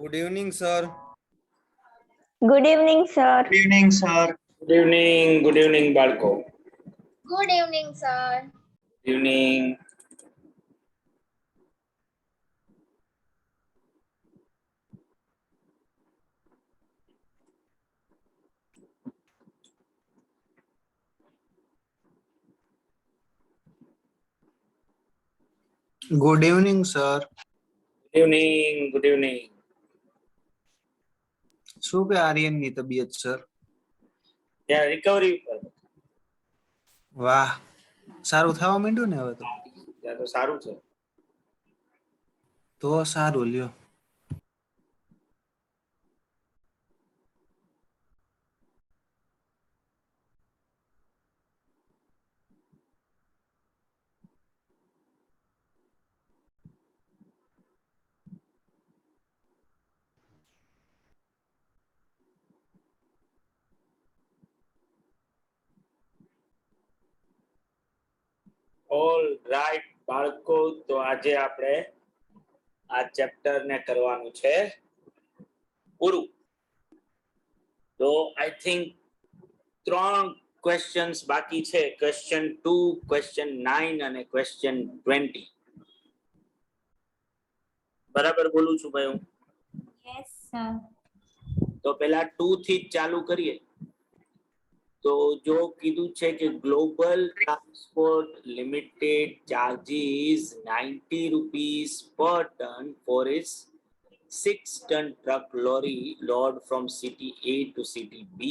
Good evening, sir. Good evening, sir. Good evening, sir. Good evening, બાળકો. Good evening, sir. Good evening. Good evening, sir. Good evening. શું કે આર્યનની તબિયત sir? ત્યાં recovery ઉપર. વાહ, સારું થવા માંડ્યું ને હવે તો? ત્યાં તો સારું છે. તો સારું લ્યો. ઓલ રાઈટ બાળકો, તો આજે આપણે આ ચેપ્ટર ને કરવાનું છે પૂરું. તો આઈ થિંક 3 ક્વેશ્ચન્સ બાકી છે. ક્વેશ્ચન 2, ક્વેશ્ચન 9 અને ક્વેશ્ચન 20. બરાબર બોલું છું ભાઈ હું? Yes, sir. તો પેલા 2 થી જ ચાલુ કરીએ. તો જો કીધું છે કે global transport limited charges 90 rupees per ton for its 6-ton truck lorry load from city A to city B.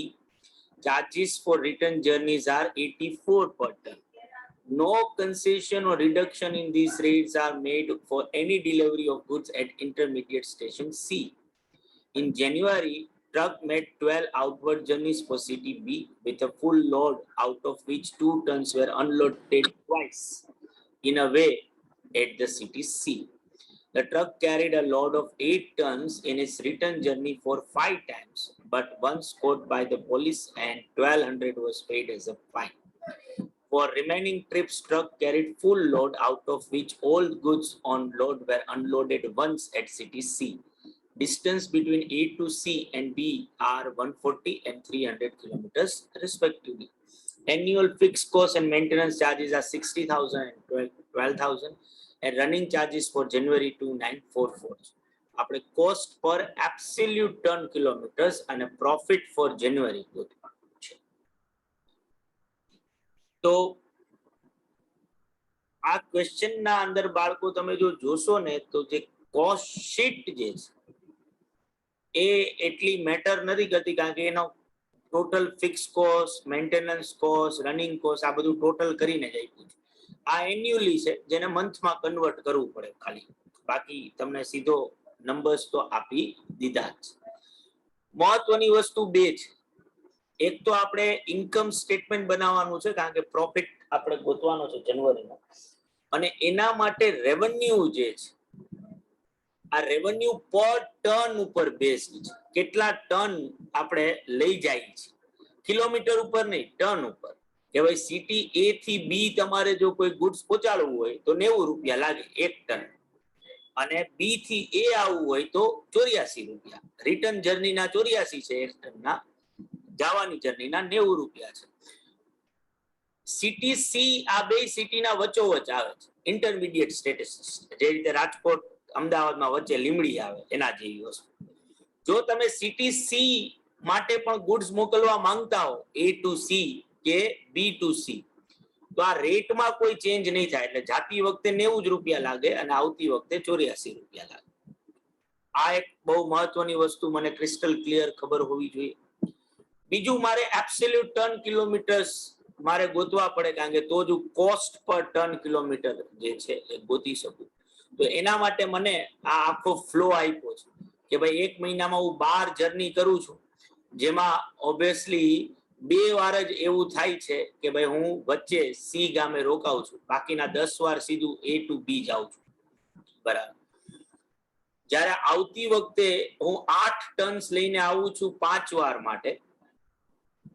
Charges for return journeys are 84 per ton. No concession or reduction in these rates are made for any delivery of goods at intermediate station C. In January, truck made 12 outward journeys for city B with a full load, out of which 2 tons were unloaded twice in a way at the city C. The truck carried a load of 8 tons in its return journey for 5 times, but once caught by the police and 1200 was paid as a fine. For remaining trips, truck carried full load, out of which all goods on load were unloaded once at city C. Distance between A to C and B are 140 and 300 kilometers respectively. Annual fixed cost and maintenance charges are 60,000 and 12,000, and running charges for January 2944. આપણે cost per absolute ton kilometers અને profit for January ગોતવાનું છે. તો આ question ના અંદર બાળકો તમે જો જોશો ને તો જે કોસ્ટ શીટ જે છે એ એટલી મેટર નથી કરતી, કારણ કે એનો total fix cost, maintenance cost, running cost આ બધું ટોટલ કરીને જ આપ્યું છે. આ એન્યુઅલી છે જેને મંથમાં કન્વર્ટ કરવું પડે ખાલી, બાકી તમને સીધો નંબર્સ તો આપી દીધા જ. મહત્વની વસ્તુ 2 છે. એક તો આપણે ઇન્કમ સ્ટેટમેન્ટ બનાવવાનું છે, કારણ કે પ્રોફિટ આપણે ગોતવાનો છે જાન્યુઆરીમાં, અને એના માટે રેવન્યુ જે છે આ રેવન્યુ પર ટન ઉપર બેઝડ છે. કેટલા ટન આપણે લઈ જાય છે, કિલોમીટર ઉપર નહીં, ટન ઉપર. કે ભાઈ સિટી એ થી બી તમારે જો કોઈ ગુડ્સ પહોંચાડવું હોય તો 90 રૂપિયા લાગે 1 ટન, અને બી થી એ આવવું હોય તો 84 રૂપિયા. રિટર્ન જર્નીના 84 છે 1 ટનના, જવાની જર્નીના 90 રૂપિયા છે. સિટી સી આ બે સિટીના વચ્ચોવચ આવે છે, ઇન્ટરમીડિયેટ સ્ટેટસ, જે રીતે રાજકોટ અમદાવાદમાં વચ્ચે લીમડી આવે એના જેવી વસ્તુ. જો તમે સિટી સી માટે પણ ગુડ્સ મોકલવા માંગતા હો, એ ટુ સી કે બી ટુ સી, તો આ રેટમાં કોઈ ચેન્જ નહીં થાય. એટલે જાતી વખતે 90 રૂપિયા લાગે અને આવતી વખતે 84 રૂપિયા લાગે. આ એક બહુ મહત્વની વસ્તુ મને ક્રિસ્ટલ ક્લિયર ખબર હોવી જોઈએ. બીજું, મારે એબ્સોલ્યુટ ટન કિલોમીટર્સ મારે ગોતવા પડે, કારણ કે તો જ કોસ્ટ પર ટન કિલોમીટર જે છે એ ગોતી શકું. તો એના માટે મને આ આખો ફ્લો આપ્યો છે કે ભાઈ 1 મહિનામાં હું 12 જર્ની કરું છું, જેમાં ઓબ્વિયસલી 2 વાર જ એવું થાય છે કે ભાઈ હું વચ્ચે સી ગામે રોકાઉં છું, બાકીના 10 વાર સીધું એ ટુ બી જાઉં છું. બરાબર. જ્યારે આવતી વખતે હું 8 ટન્સ લઈને આવું છું 5 વાર માટે,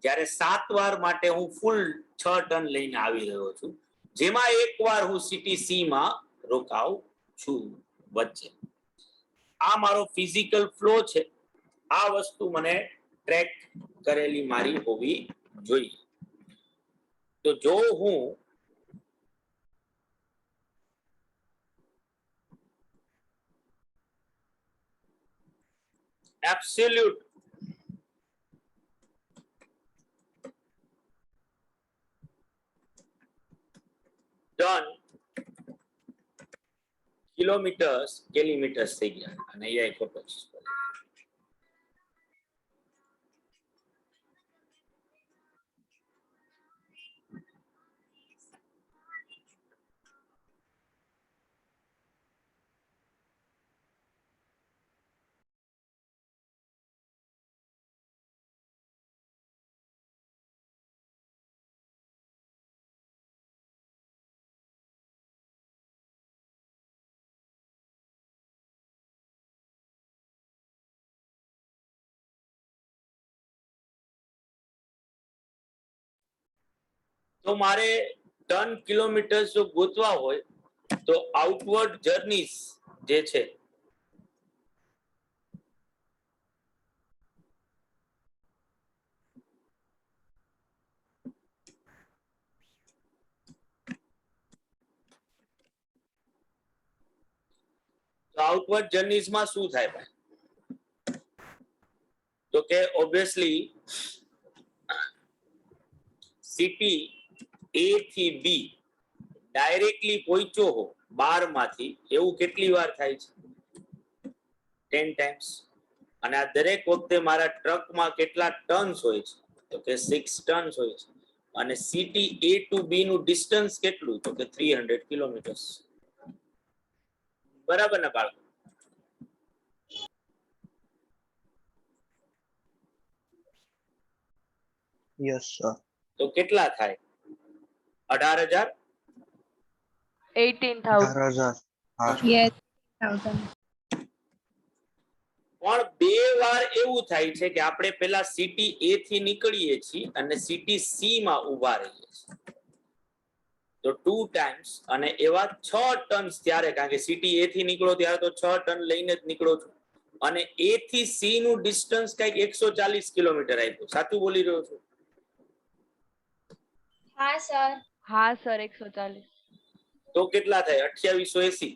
જ્યારે 7 વાર માટે હું ફૂલ 6 ટન લઈને આવી રહ્યો છું, જેમાં 1 વાર હું સિટી સી માં રોકાઉં છું વચ્ચે. આ મારો ફિઝિકલ ફ્લો છે, આ વસ્તુ મને ટ્રેક કરેલી મારી હોવી જોઈએ. તો જો હું એબ્સોલ્યુટ ટન કિલોમીટર્સ કિલોમીટર્સ થઈ ગયા અને અહીંયા ખોટો છે. તો મારે ટન કિલોમીટર્સ જો ગોતવા હોય તો આઉટવર્ડ જર્નીઝ જે છે તો આઉટવર્ડ જર્નીઝ માં શું થાય ભાઈ? તો કે ઓબ્વિયસલી સિટી એ થી બી ડાયરેક્ટલી પહોંચ્યો હો 12 માંથી, એવું કેટલી વાર થાય છે? 10 ટાઈમ્સ. અને આ દરેક વખતે મારા ટ્રકમાં કેટલા ટન્સ હોય છે? તો કે 6 ટન્સ હોય છે. અને સિટી એ ટુ બી નું ડિસ્ટન્સ કેટલું? તો કે 300 કિલોમીટર્સ. બરાબર ને બાળકો? Yes sir. તો કેટલા થાય? 18,000. 18,000. 18,000. હા. Yes. 1,000. પણ બે વાર એવું થાય છે કે આપણે પેલા સિટી એ થી નીકળીએ છીએ અને સિટી સી માં ઉભા રહીએ છીએ. તો 2 ટાઈમ્સ. અને એવા 6 ટન્સ ત્યારે, કારણ કે સિટી એ થી નીકળો ત્યારે તો 6 ટન લઈને જ નીકળો છો. અને એ થી સી નું ડિસ્ટન્સ કઈક 140 કિલોમીટર આપ્યું. સાચું બોલી રહ્યો છું? હા સર. હા સર, 140. તો કેટલા થાય? 2880.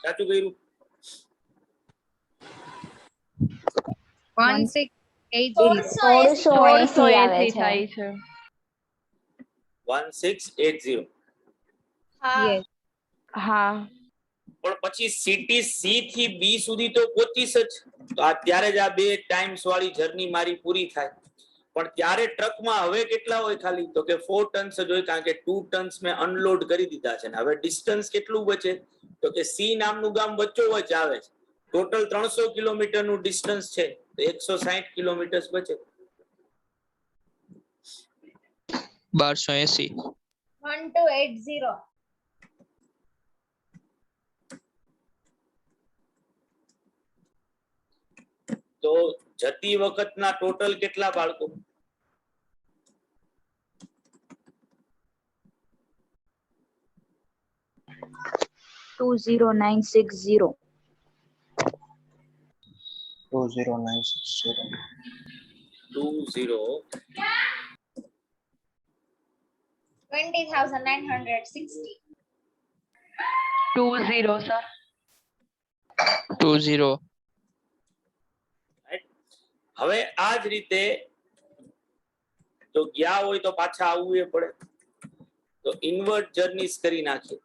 સાચું કર્યું? 1,680. 1680 આવે 1680 છે. થાય છે. 1680. હા. હા. પણ પછી સિટી સી થી બી સુધી તો પહોંચીશ જ. તો આ ત્યારે જ આ 2 ટાઈમ્સ વાળી જર્ની મારી પૂરી થાય. પણ ત્યારે ટ્રકમાં હવે કેટલા હોય ખાલી? તો કે 4 ટન્સ જ હોય, કારણ કે 2 ટન્સ મેં અનલોડ કરી દીધા છે. ને હવે ડિસ્ટન્સ કેટલું બચે? તો કે સી નામનું ગામ વચ્ચોવચ્ચ આવે છે. ટોટલ 300 કિલોમીટર નું ડિસ્ટન્સ છે, તો 160 કિલોમીટર બચે. 1280. 1280. તો જતી વખતના ટોટલ કેટલા બાળકો? 20960. 20960. 20,960. 20 સર. 20. હવે આ જ રીતે જો ગયા હોય તો પાછા આવવું એ પડે. તો ઇન્વર્ટ જર્નીસ કરી નાખીએ.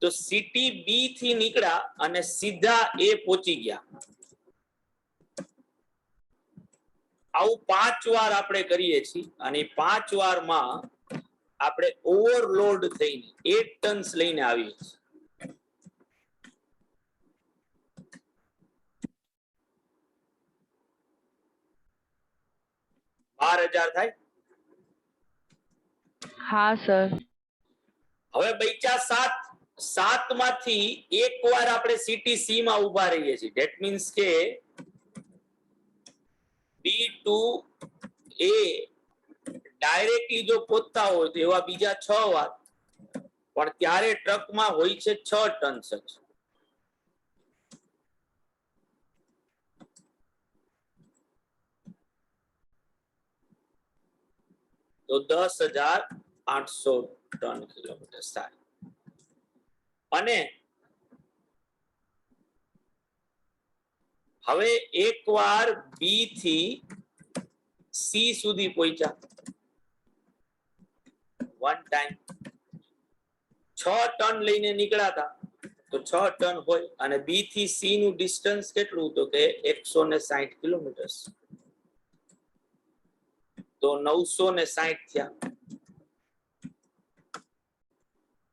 તો સિટી બી થી નીકળ્યા અને સીધા એ પહોંચી ગયા. આવું 5 વાર આપણે કરીએ છીએ. અને 5 વારમાં આપણે ઓવરલોડ થઈને 8 ટન્સ લઈને આવીએ છીએ. $12,000 થાય. હા સર. હવે બચ્યા 7 માંથી એક વાર આપણે સિટી સી માં ઉભા રહીએ છીએ. ધેટ મીન્સ કે બી ટુ એ ડાયરેક્ટલી જો પહોંચતા હોય તો એવા બીજા 6 વાર, પણ ત્યારે ટ્રકમાં હોય છે 6 ટન જ. તો 10,800 ટન કિલોમીટર થાય. અને હવે એકવાર બી થી સી સુધી પહોંચ્યા, વન ટાઈમ 6 ટન લઈને નીકળ્યા હતા, તો 6 ટન હોય. અને બી થી સી નું ડિસ્ટન્સ કેટલું? તો કે 160 કિલોમીટર. તો 960 થયા.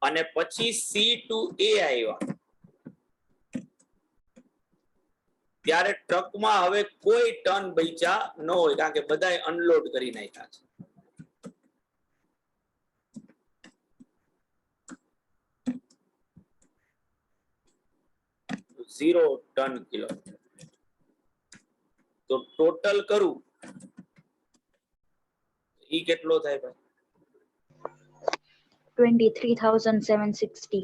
અને પછી સી ટુ એ આવ્યા, ત્યારે ટ્રકમાં હવે કોઈ ટન બચ્યા ન હોય, કારણ કે બધાએ અનલોડ કરી નાખ્યા છે. Zero ton kilometre. તો ટોટલ કરું ઈ કેટલો થાય ભાઈ? 23,760.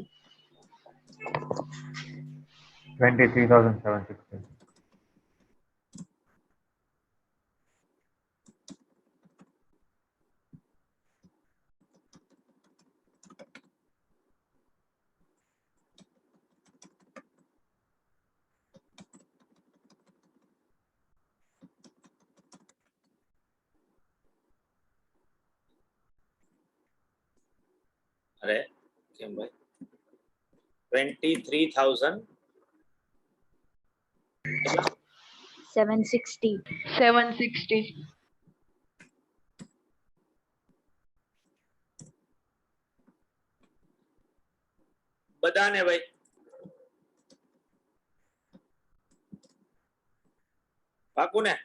23,760. અરે કેમ ભાઈ? 23,000 760. 760. બધાને ભાઈ પાકું ને?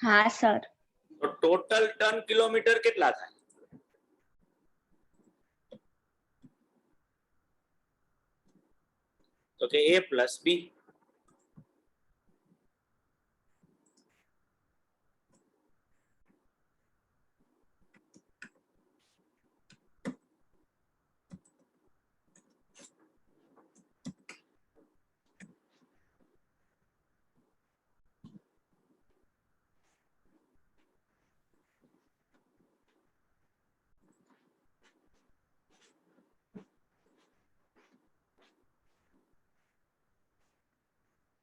હા સર. તો ટોટલ ટન કિલોમીટર કેટલા થાય? તો કે A પ્લસ B.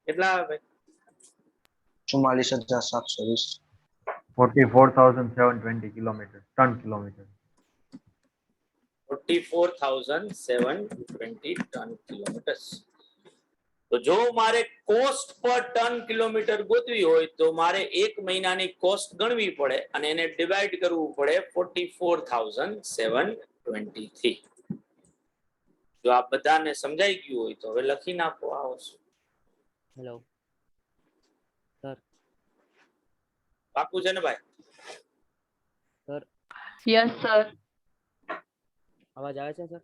કેટલા આવે ભાઈ? 44,720. 44,720 kilometers. Ton kilometers. 44,720 ton kilometre. તો જો મારે કોસ્ટ પર ટન કિલોમીટર ગોતવી હોય તો મારે 1 મહિનાની કોસ્ટ ગણવી પડે અને એને ડિવાઈડ કરવું પડે 44,720 થી. જો આ બધાને સમજાઈ ગયું હોય તો હવે લખી નાખો. આવો હેલો સર. પાકું છે ને ભાઈ? Sir Yes, sir. અવાજ આવે છે સર?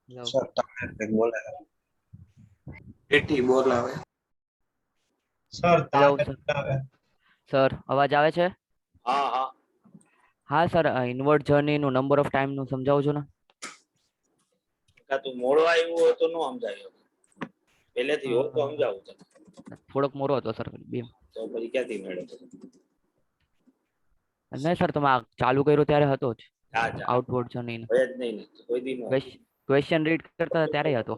હેલો સર તમે કંઈક બોલે. એટી બોલાવે. સર હેલો સર અવાજ આવે છે? હા હા હા સર ઇનવર્ડ જર્ની નું નંબર ઓફ ટાઈમ નું સમજાવું છો ને? કાં તું મોડો આવ્યો હોય તો ન સમજાય. પહેલેથી હોય તો સમજાવું તને. થોડોક મોરો હતો સર. બે તો પછી ક્યાંથી મેળે? નહીં સર, તમે ચાલુ કર્યું ત્યારે હતો જ હા જા આઉટવર્ડ જર્ની. હોય જ નહીં ને કોઈ દી નો. ક્વેશ્ચન રીડ કરતા હતા ત્યારે હતો.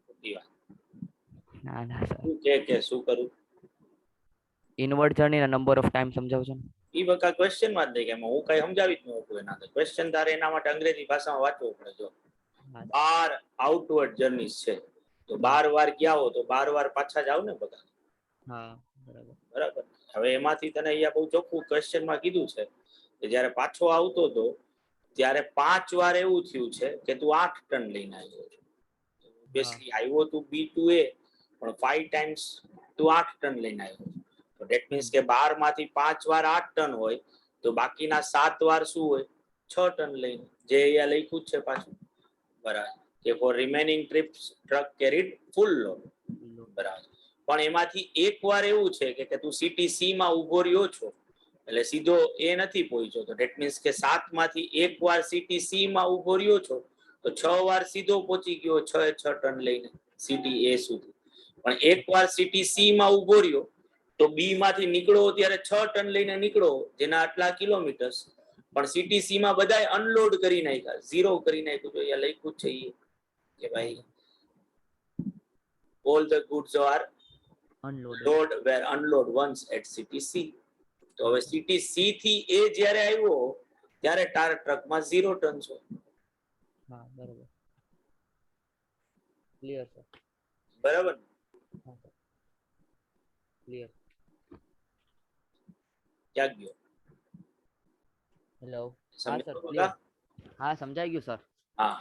ખોટી વાત. ના ના સર, તું કે શું કરું? ઇનવર્ડ જર્ની ના નંબર ઓફ ટાઈમ સમજાવું છો ને? એ વખત ક્વેશ્ચન માં જ નહીં કે એમાં હું કઈ સમજાવી જ ન હતું. એના તો ક્વેશ્ચન તારે એના માટે અંગ્રેજી ભાષામાં વાંચવું પડે. જો 12 આઉટવર્ડ જર્નીસ છે તો 12 વાર ગયા હો તો 12 વાર પાછા જાવ ને બધા. હા બરાબર. બરાબર. હવે એમાંથી તને અહીંયા બહુ ચોખ્ખું ક્વેશ્ચનમાં કીધું છે કે જ્યારે પાછો આવતો હતો ત્યારે 5 વાર એવું થયું છે કે તું 8 ટન લઈને આવ્યો છે. ઓબ્વિયસલી આવ્યો તું B2A પણ 5 ટાઈમ્સ તું 8 ટન લઈને આવ્યો. તો ધેટ મીન્સ કે 12 માંથી 5 વાર 8 ટન હોય તો બાકીના 7 વાર શું હોય? 6 ટન લઈને. જે અહીંયા લખ્યું જ છે પાછું. બરાબર. કે four remaining trips truck carried full load. બરાબર. પણ એમાંથી એકવાર એવું છે કે તું CTC માં ઉભો રહ્યો છો એટલે સીધો એ નથી પહોંચ્યો, તો ધેટ મીન્સ કે 7 માંથી એકવાર CTC માં ઉભો રહ્યો છો તો 6 વાર સીધો પહોંચી ગયો 6 ટન લઈને CTA સુધી. પણ એકવાર CTC માં ઉભો રહ્યો તો B માંથી નીકળો ત્યારે 6 ટન લઈને નીકળો જેના આટલા કિલોમીટર્સ, પણ CTC માં બધાય અનલોડ કરી નાખ્યા, ઝીરો કરી નાખ્યું. તો અહીંયા લખ્યું છે કે ભાઈ all the goods are unload were unload once at CTC. તો હવે CTC થી એ જ્યારે આવ્યો ત્યારે ટાર ટ્રકમાં 0 ટન છે. હા બરોબર ક્લિયર સર બરાબર ક્લિયર. ક્યાં ગયો? હેલો હા સમજાયું સર બકા? ક્લિયર. હા સમજાઈ ગયું સર. હા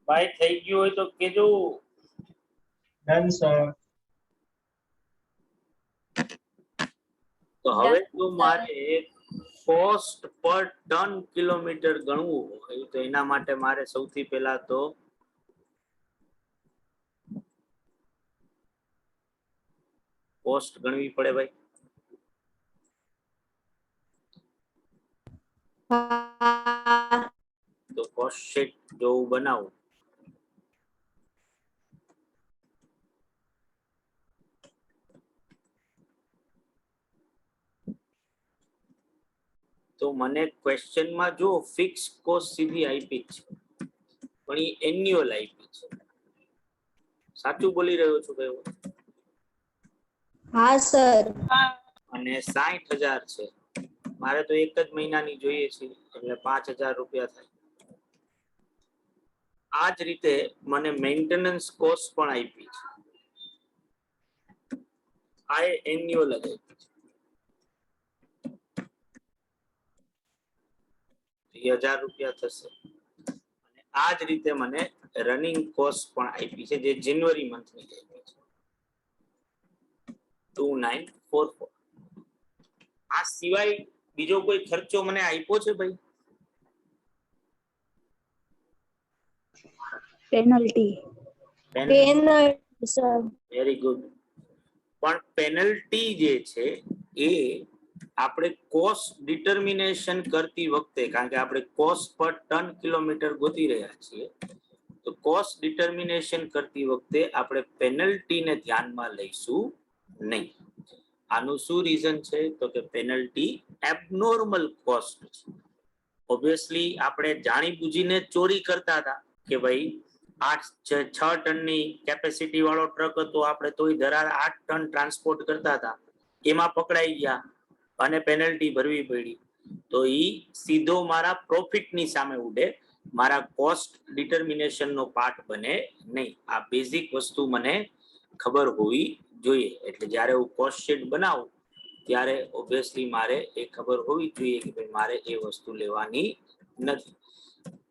ભાઈ થઈ ગયું હોય તો કેજો. Done sir. તો હવે જો મારે કોસ્ટ પર ટન કિલોમીટર ગણવું હોય તો એના માટે મારે સૌથી પહેલા તો કોસ્ટ ગણવી પડે ભાઈ. તો કોસ્ટ શીટ જો હું બનાવું તો મને ક્વેશ્ચનમાં જો ફિક્સ કોસ્ટ સીધી આપી છે પણ એ એન્યુઅલ આપી છે. સાચું બોલી રહ્યો છું ભાઈ? હા સર. અને 60,000 છે. મારે તો એક જ મહિનાની જોઈએ છે એટલે 5,000 રૂપિયા થાય. આ જ રીતે મને મેન્ટેનન્સ કોસ્ટ પણ આપી છે. આ એન્યુઅલ જ ₹3000 થશે અને આ જ રીતે મને રનિંગ કોસ્ટ પણ આપી છે જે જાન્યુઆરી મંથની આપી છે 2944. આ સિવાય બીજો કોઈ ખર્ચો મને આપ્યો છે ભાઈ? પેનલ્ટી. સર. Very good. પણ પેનલ્ટી જે છે એ આપણે કોસ્ટ ડિટર્મિનેશન કરતી વખતે, કારણ કે આપણે કોસ્ટ પર ટન કિલોમીટર ગોતી રહ્યા છીએ, તો કોસ્ટ ડિટર્મિનેશન કરતી વખતે આપણે પેનલ્ટીને ધ્યાનમાં લઈશું નહીં. આનું શું રીઝન છે? તો કે પેનલ્ટી એબનોર્મલ કોસ્ટ છે. ઓબ્વિયસલી આપણે જાણી બુજીને ચોરી કરતા હતા કે ભાઈ 6 ટનની કેપેસિટી વાળો ટ્રક હતો, આપણે તોય ધરાર 8 ટન ટ્રાન્સપોર્ટ કરતા હતા, એમાં પકડાઈ ગયા અને પેનલ્ટી ભરવી પડી, તો ઈ સીધો મારા પ્રોફિટની સામે ઉડે, મારા કોસ્ટ ડિટર્મિનેશન નો પાર્ટ બને નહીં. આ બેઝિક વસ્તુ મને ખબર હોવી જોઈએ. એટલે જ્યારે હું કોસ્ટ શીટ બનાવું ત્યારે ઓબ્વિયસલી મારે એ ખબર હોવી જોઈએ કે ભાઈ મારે એ વસ્તુ લેવાની નથી.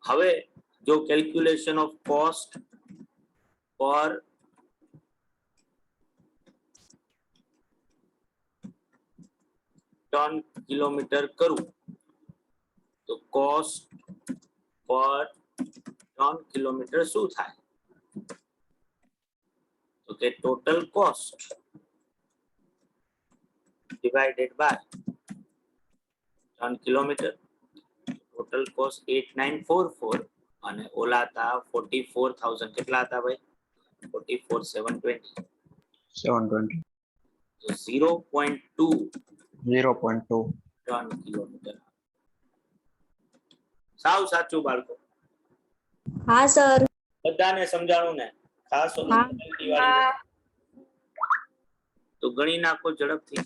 હવે જો કેલ્ક્યુલેશન ઓફ કોસ્ટ પર ટન કિલોમીટર કરું તો કોસ્ટ પર ટન કિલોમીટર શું થાય? તો કે total cost divided by ton kilometre. Total cost 8944 અને ઓલા હતા 44000. કેટલા હતા ભાઈ? 44720. 720. તો 0.2 0.2. Ton kilometre. સાવ સાચું બાળકો? હા સર. બધાને સમજાણું ને? ખાસ તો ગણી નાખો ઝડપથી.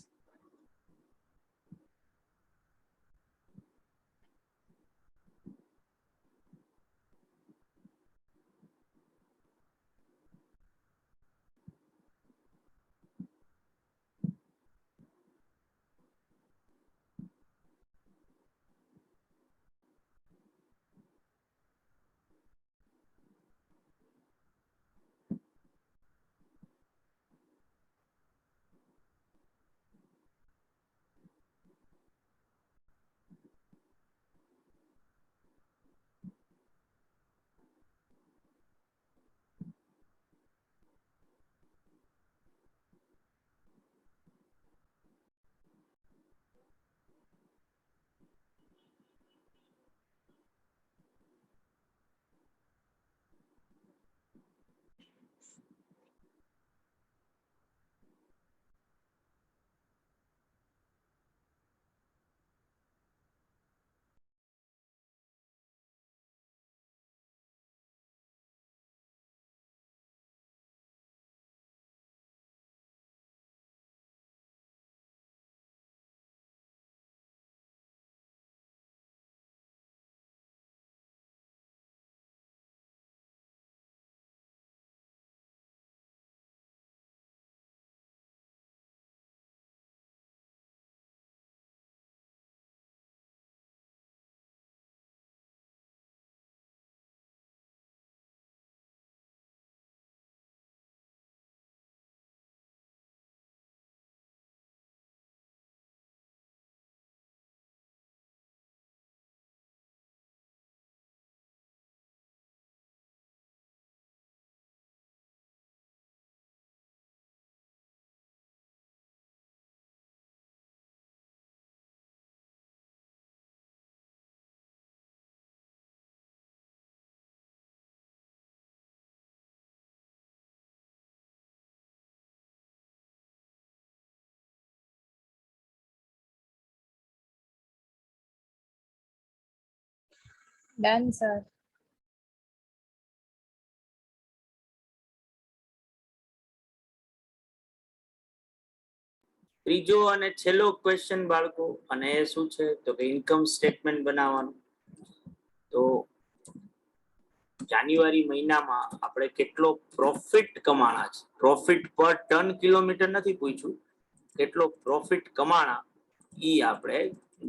Done, sir. ત્રીજો અને છેલ્લો ક્વેશ્ચન બાળકો, અને એ શું છે તો કે ઇન્કમ સ્ટેટમેન્ટ બનાવવાનું. તો જાન્યુઆરી મહિનામાં આપણે કેટલો પ્રોફિટ કમાણા છે, પ્રોફિટ પર ટન કિલોમીટર નથી પૂછ્યું, કેટલો પ્રોફિટ કમાણા ઈ આપણે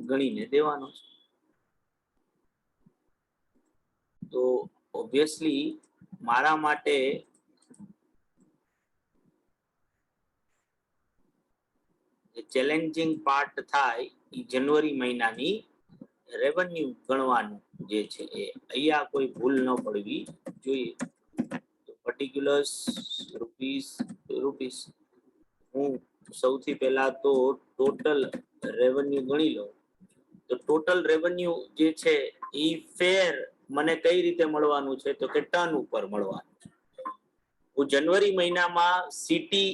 ગણીને દેવાનો છે. તો ઓબ્વિયસલી મારા માટે ચેલેન્જિંગ પાર્ટ થાય એ જાન્યુઆરી મહિનાની રેવન્યુ ગણવાનું જે છે એ અહીંયા કોઈ ભૂલ ન પડવી જોઈએ. પર્ટિક્યુલર્સ રૂપીસ હું સૌથી પહેલા તો ટોટલ રેવન્યુ ગણી લઉં. તો ટોટલ રેવન્યુ જે છે એ ફેર મને કઈ રીતે મળવાનું છે તો કે ટન ઉપર મળવાનું છે. હું જાન્યુઆરી મહિનામાં સિટી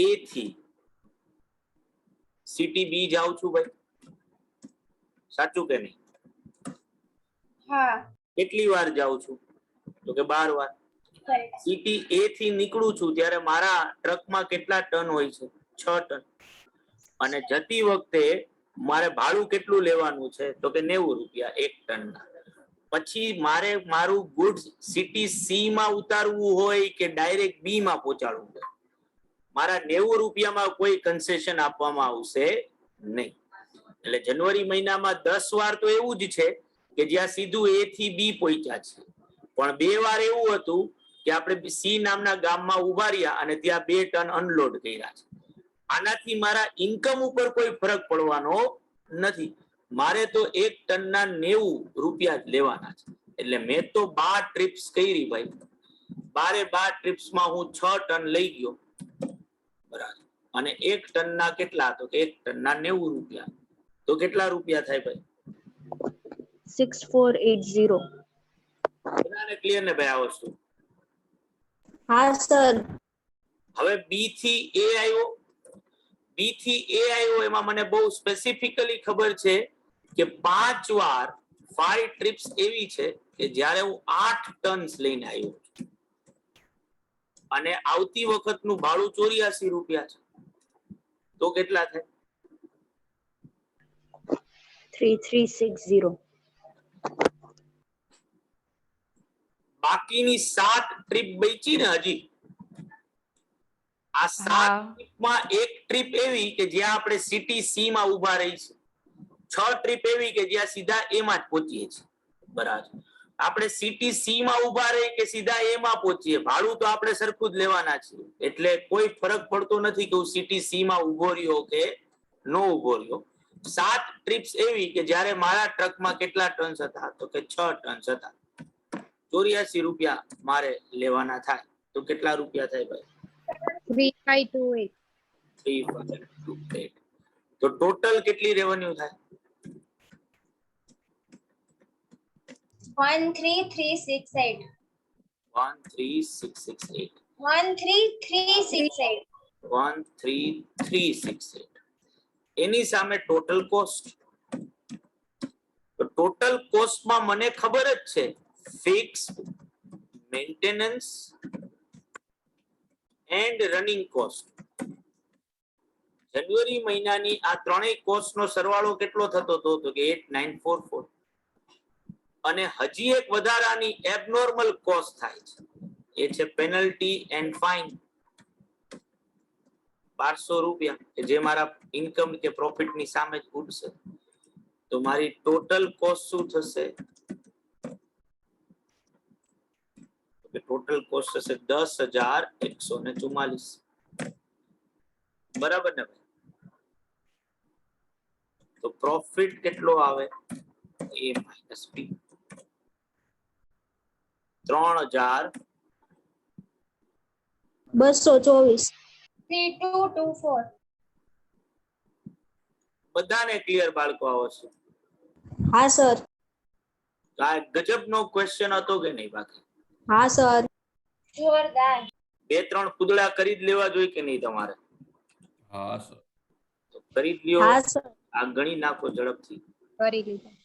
એ થી સિટી બી જાઉં છું ભાઈ, સાચું કે નહીં? હા કેટલી વાર જાઉં છું તો કે 12 વાર. correct. સિટી એ થી નીકળું છું ત્યારે મારા ટ્રકમાં કેટલા ટન હોય છે? 6 ટન. અને જતી વખતે મારે ભાડું કેટલું લેવાનું છે તો કે 90 રૂપિયા એક ટનના. પછી મારે મારું ગુડ્સ સિટી સી માં ઉતારવું હોય કે ડાયરેક્ટ બી માં પહોંચાડવું હોય, મારા 90 રૂપિયામાં કોઈ કન્સેશન આપવામાં આવશે નહીં. એટલે જાન્યુઆરી મહિનામાં 10 વાર તો એવું જ છે કે જ્યાં સીધું એ થી બી પહોંચ્યા છે, પણ 2 વાર એવું હતું કે આપણે સી નામના ગામમાં ઉભા રહ્યા અને ત્યાં 2 ટન અનલોડ કર્યા છે. આનાથી મારા ઇન્કમ ઉપર કોઈ ફરક પડવાનો નથી. મારે તો એક ટનના 90 રૂપિયા જ લેવાના છે. એટલે મેં તો 12 ટ્રીપ્સ કરી ભાઈ. 12 ટ્રીપ્સમાં હું 6 ટન લઈ ગયો, બરાબર. અને એક ટનના કેટલા તો કે એક ટનના 90 રૂપિયા. તો કેટલા રૂપિયા થાય ભાઈ? 6480. બધાને ક્લિયર ને ભાઈ આ વસ્તુ? હા સર. હવે બી થી એ આવ્યો. બી થી એ આવ્યો એમાં મને બહુ સ્પેસિફિકલી ખબર છે કે 5 વાર 5 ટ્રીપ્સ એવી છે કે જ્યારે હું 8 ટન્સ લઈને આવ્યો છું અને આવતી વખતનું ભાડું 84 રૂપિયા છે. તો કેટલા થાય? 3360. બાકીની 7 ટ્રીપ બચી ને હજી. આ 7 હા. ટ્રીપમાં એક ટ્રીપ એવી કે જ્યાં આપણે સિટી સી માં ઉભા રહી છે. 6 ટ્રીપ એવી કે જ્યાં સીધા એ માં જ પહોંચીએ છીએ, બરાબર. આપણે સિટી સી માં ઉભા રહી કે સીધા એ માં પહોંચીએ, ભાડું તો આપણે સરખું જ લેવાના છીએ. એટલે કોઈ ફરક પડતો નથી કે હું સિટી સી માં ઉભો રહ્યો કે નો ઉભો રહ્યો. 7 ટ્રીપ્સ એવી કે જ્યારે મારા ટ્રકમાં કેટલા ટન્સ હતા તો કે 6 ટન્સ હતા. 84 રૂપિયા મારે લેવાના થાય. તો કેટલા રૂપિયા થાય ભાઈ? 3528. 3528. તો ટોટલ કેટલી રેવન્યુ થાય? 13368. 13668. 13368. 13368. એની સામે ટોટલ કોસ્ટ. તો ટોટલ કોસ્ટમાં મને ખબર જ છે fix, maintenance and running cost. જાન્યુઆરી મહિનાની આ ત્રણેય કોસ્ટનો સરવાળો કેટલો થતો હતો તો કે 8944. અને હજી એક વધારાની એબનોર્મલ કોસ્ટ થાય છે, એ છે પેનલ્ટી એન્ડ ફાઇન. 1200 રૂપિયા કે જે મારા ઇન્કમ કે પ્રોફિટ ની સામે જ ઉઠશે. તો મારી ટોટલ કોસ્ટ શું થશે? ટોટલ કોસ્ટ થશે 10,144. બરાબર ને ભાઈ? તો પ્રોફિટ કેટલો આવે? એ માઇનસ બી. 224. 3224. બધાને ક્લિયર બાળકો આવો છે? હા સર. આ ગજબનો ક્વેશ્ચન હતો કે નહીં બાકી? હા સર. જોરદાર. 2-3 કુદડા કરી જ લેવા જોઈએ કે નહીં તમારે? હા સર. તો કરી જ લ્યો. હા સર. આ ગણી નાખો ઝડપથી. કરી લીધા.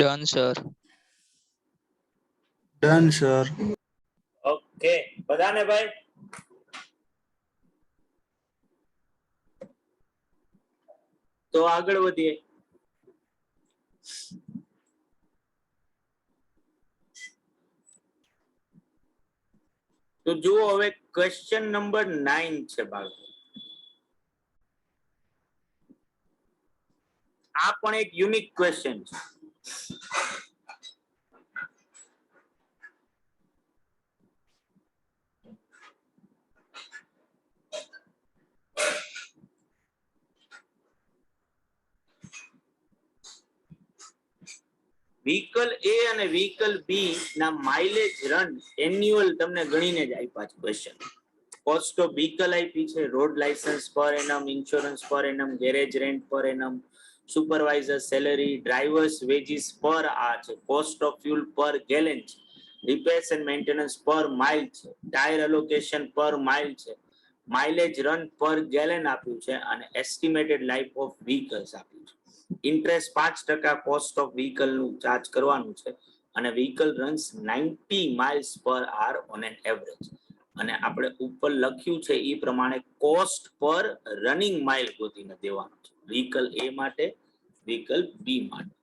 Done, sir. Done, sir. Okay બધાને ભાઈ તો આગળ વધીએ. તો જુઓ હવે ક્વેશ્ચન નંબર 9 છે બાળકો. આ પણ એક યુનિક ક્વેશ્ચન છે. વ્હીકલ એ અને વ્હીકલ બી ના માઇલેજ રન એન્યુઅલ તમને ગણીને જ આપ્યા છે ક્વેશ્ચન. કોસ્ટ ઓફ વ્હીકલ આપી છે, રોડ લાયસન્સ પર એનમ, ઇન્સ્યોરન્સ પર એનમ, ગેરેજ રેન્ટ પર annum, supervisor salary, drivers veggies પર આ છે, કોસ્ટ ઓફ ફ્યુલ પર ગેલન છે, રિપેર્સ એન્ડ મેન્ટેનન્સ પર માઇલ છે, ટાયર એલોકેશન પર માઇલ છે, માઇલેજ રન પર ગેલન આપ્યું છે અને એસ્ટિમેટેડ લાઈફ ઓફ વ્હીકલ્સ આપ્યું છે. ઇન્ટરેસ્ટ 5% કોસ્ટ ઓફ વ્હીકલ નું ચાર્જ કરવાનું છે અને વ્હીકલ રન્સ 90 માઇલ્સ પર આર ઓન એન એવરેજ. અને આપણે ઉપર લખ્યું છે એ પ્રમાણે કોસ્ટ પર રનિંગ માઇલ ગોતીને દેવાનું છે, વ્હીકલ એ માટે, વ્હીકલ બી માટે.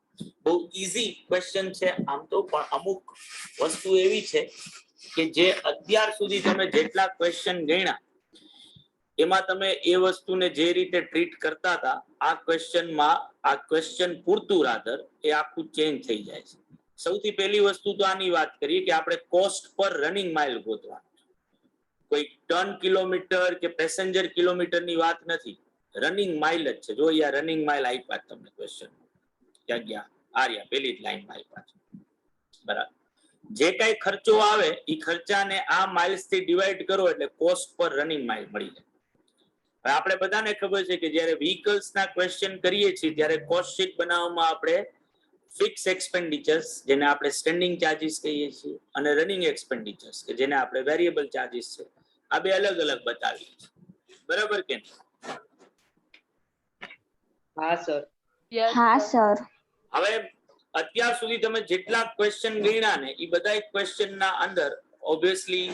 બહુ ઈઝી ક્વેશ્ચન છે આમ તો, પણ અમુક વસ્તુ એવી છે કે જે અત્યાર સુધી તમે જેટલા ક્વેશ્ચન ગણ્યા એમાં તમે એ વસ્તુને જે રીતે ટ્રીટ કરતા હતા, આ ક્વેશ્ચનમાં આ ક્વેશ્ચન પૂરતું રાધર એ આખું ચેન્જ થઈ જાય છે. સૌથી પહેલી વસ્તુ તો આની વાત કરીએ કે આપણે કોસ્ટ પર રનિંગ માઇલ ગોતવાનું છે. કોઈ ટન કિલોમીટર કે પેસેન્જર કિલોમીટરની વાત નથી, રનિંગ માઇલ જ છે. જો યાર રનિંગ માઇલ આપ્યા તમને ક્વેશ્ચન, ક્યાં ગયા આર્યા પેલી જ લાઈનમાં આપ્યા છે, બરાબર. જે કઈ ખર્ચો આવે એ ખર્ચાને આ માઇલ્સ થી ડિવાઈડ કરો એટલે કોસ્ટ પર રનિંગ માઇલ મળી જાય. આપણે બધાને ખબર છે કે જ્યારે વ્હીકલ્સ ના ક્વેશ્ચન કરીએ છીએ ત્યારે કોસ્ટ શીટ બનાવવામાં આપણે ફિક્સ એક્સપેન્ડિચર્સ જેને આપણે સ્ટેન્ડિંગ ચાર્જીસ કહીએ છીએ અને રનિંગ એક્સપેન્ડિચર્સ કે જેને આપણે વેરિયેબલ ચાર્જીસ છે, આ બે અલગ અલગ બતાવીએ છીએ, બરાબર કે નહીં? હા સર. Yes, હા sir. સર. હવે અત્યાર સુધી તમે જેટલા ક્વેશ્ચન ગણ્યા ને એ બધા ક્વેશ્ચન ના અંદર ઓબ્વિયસલી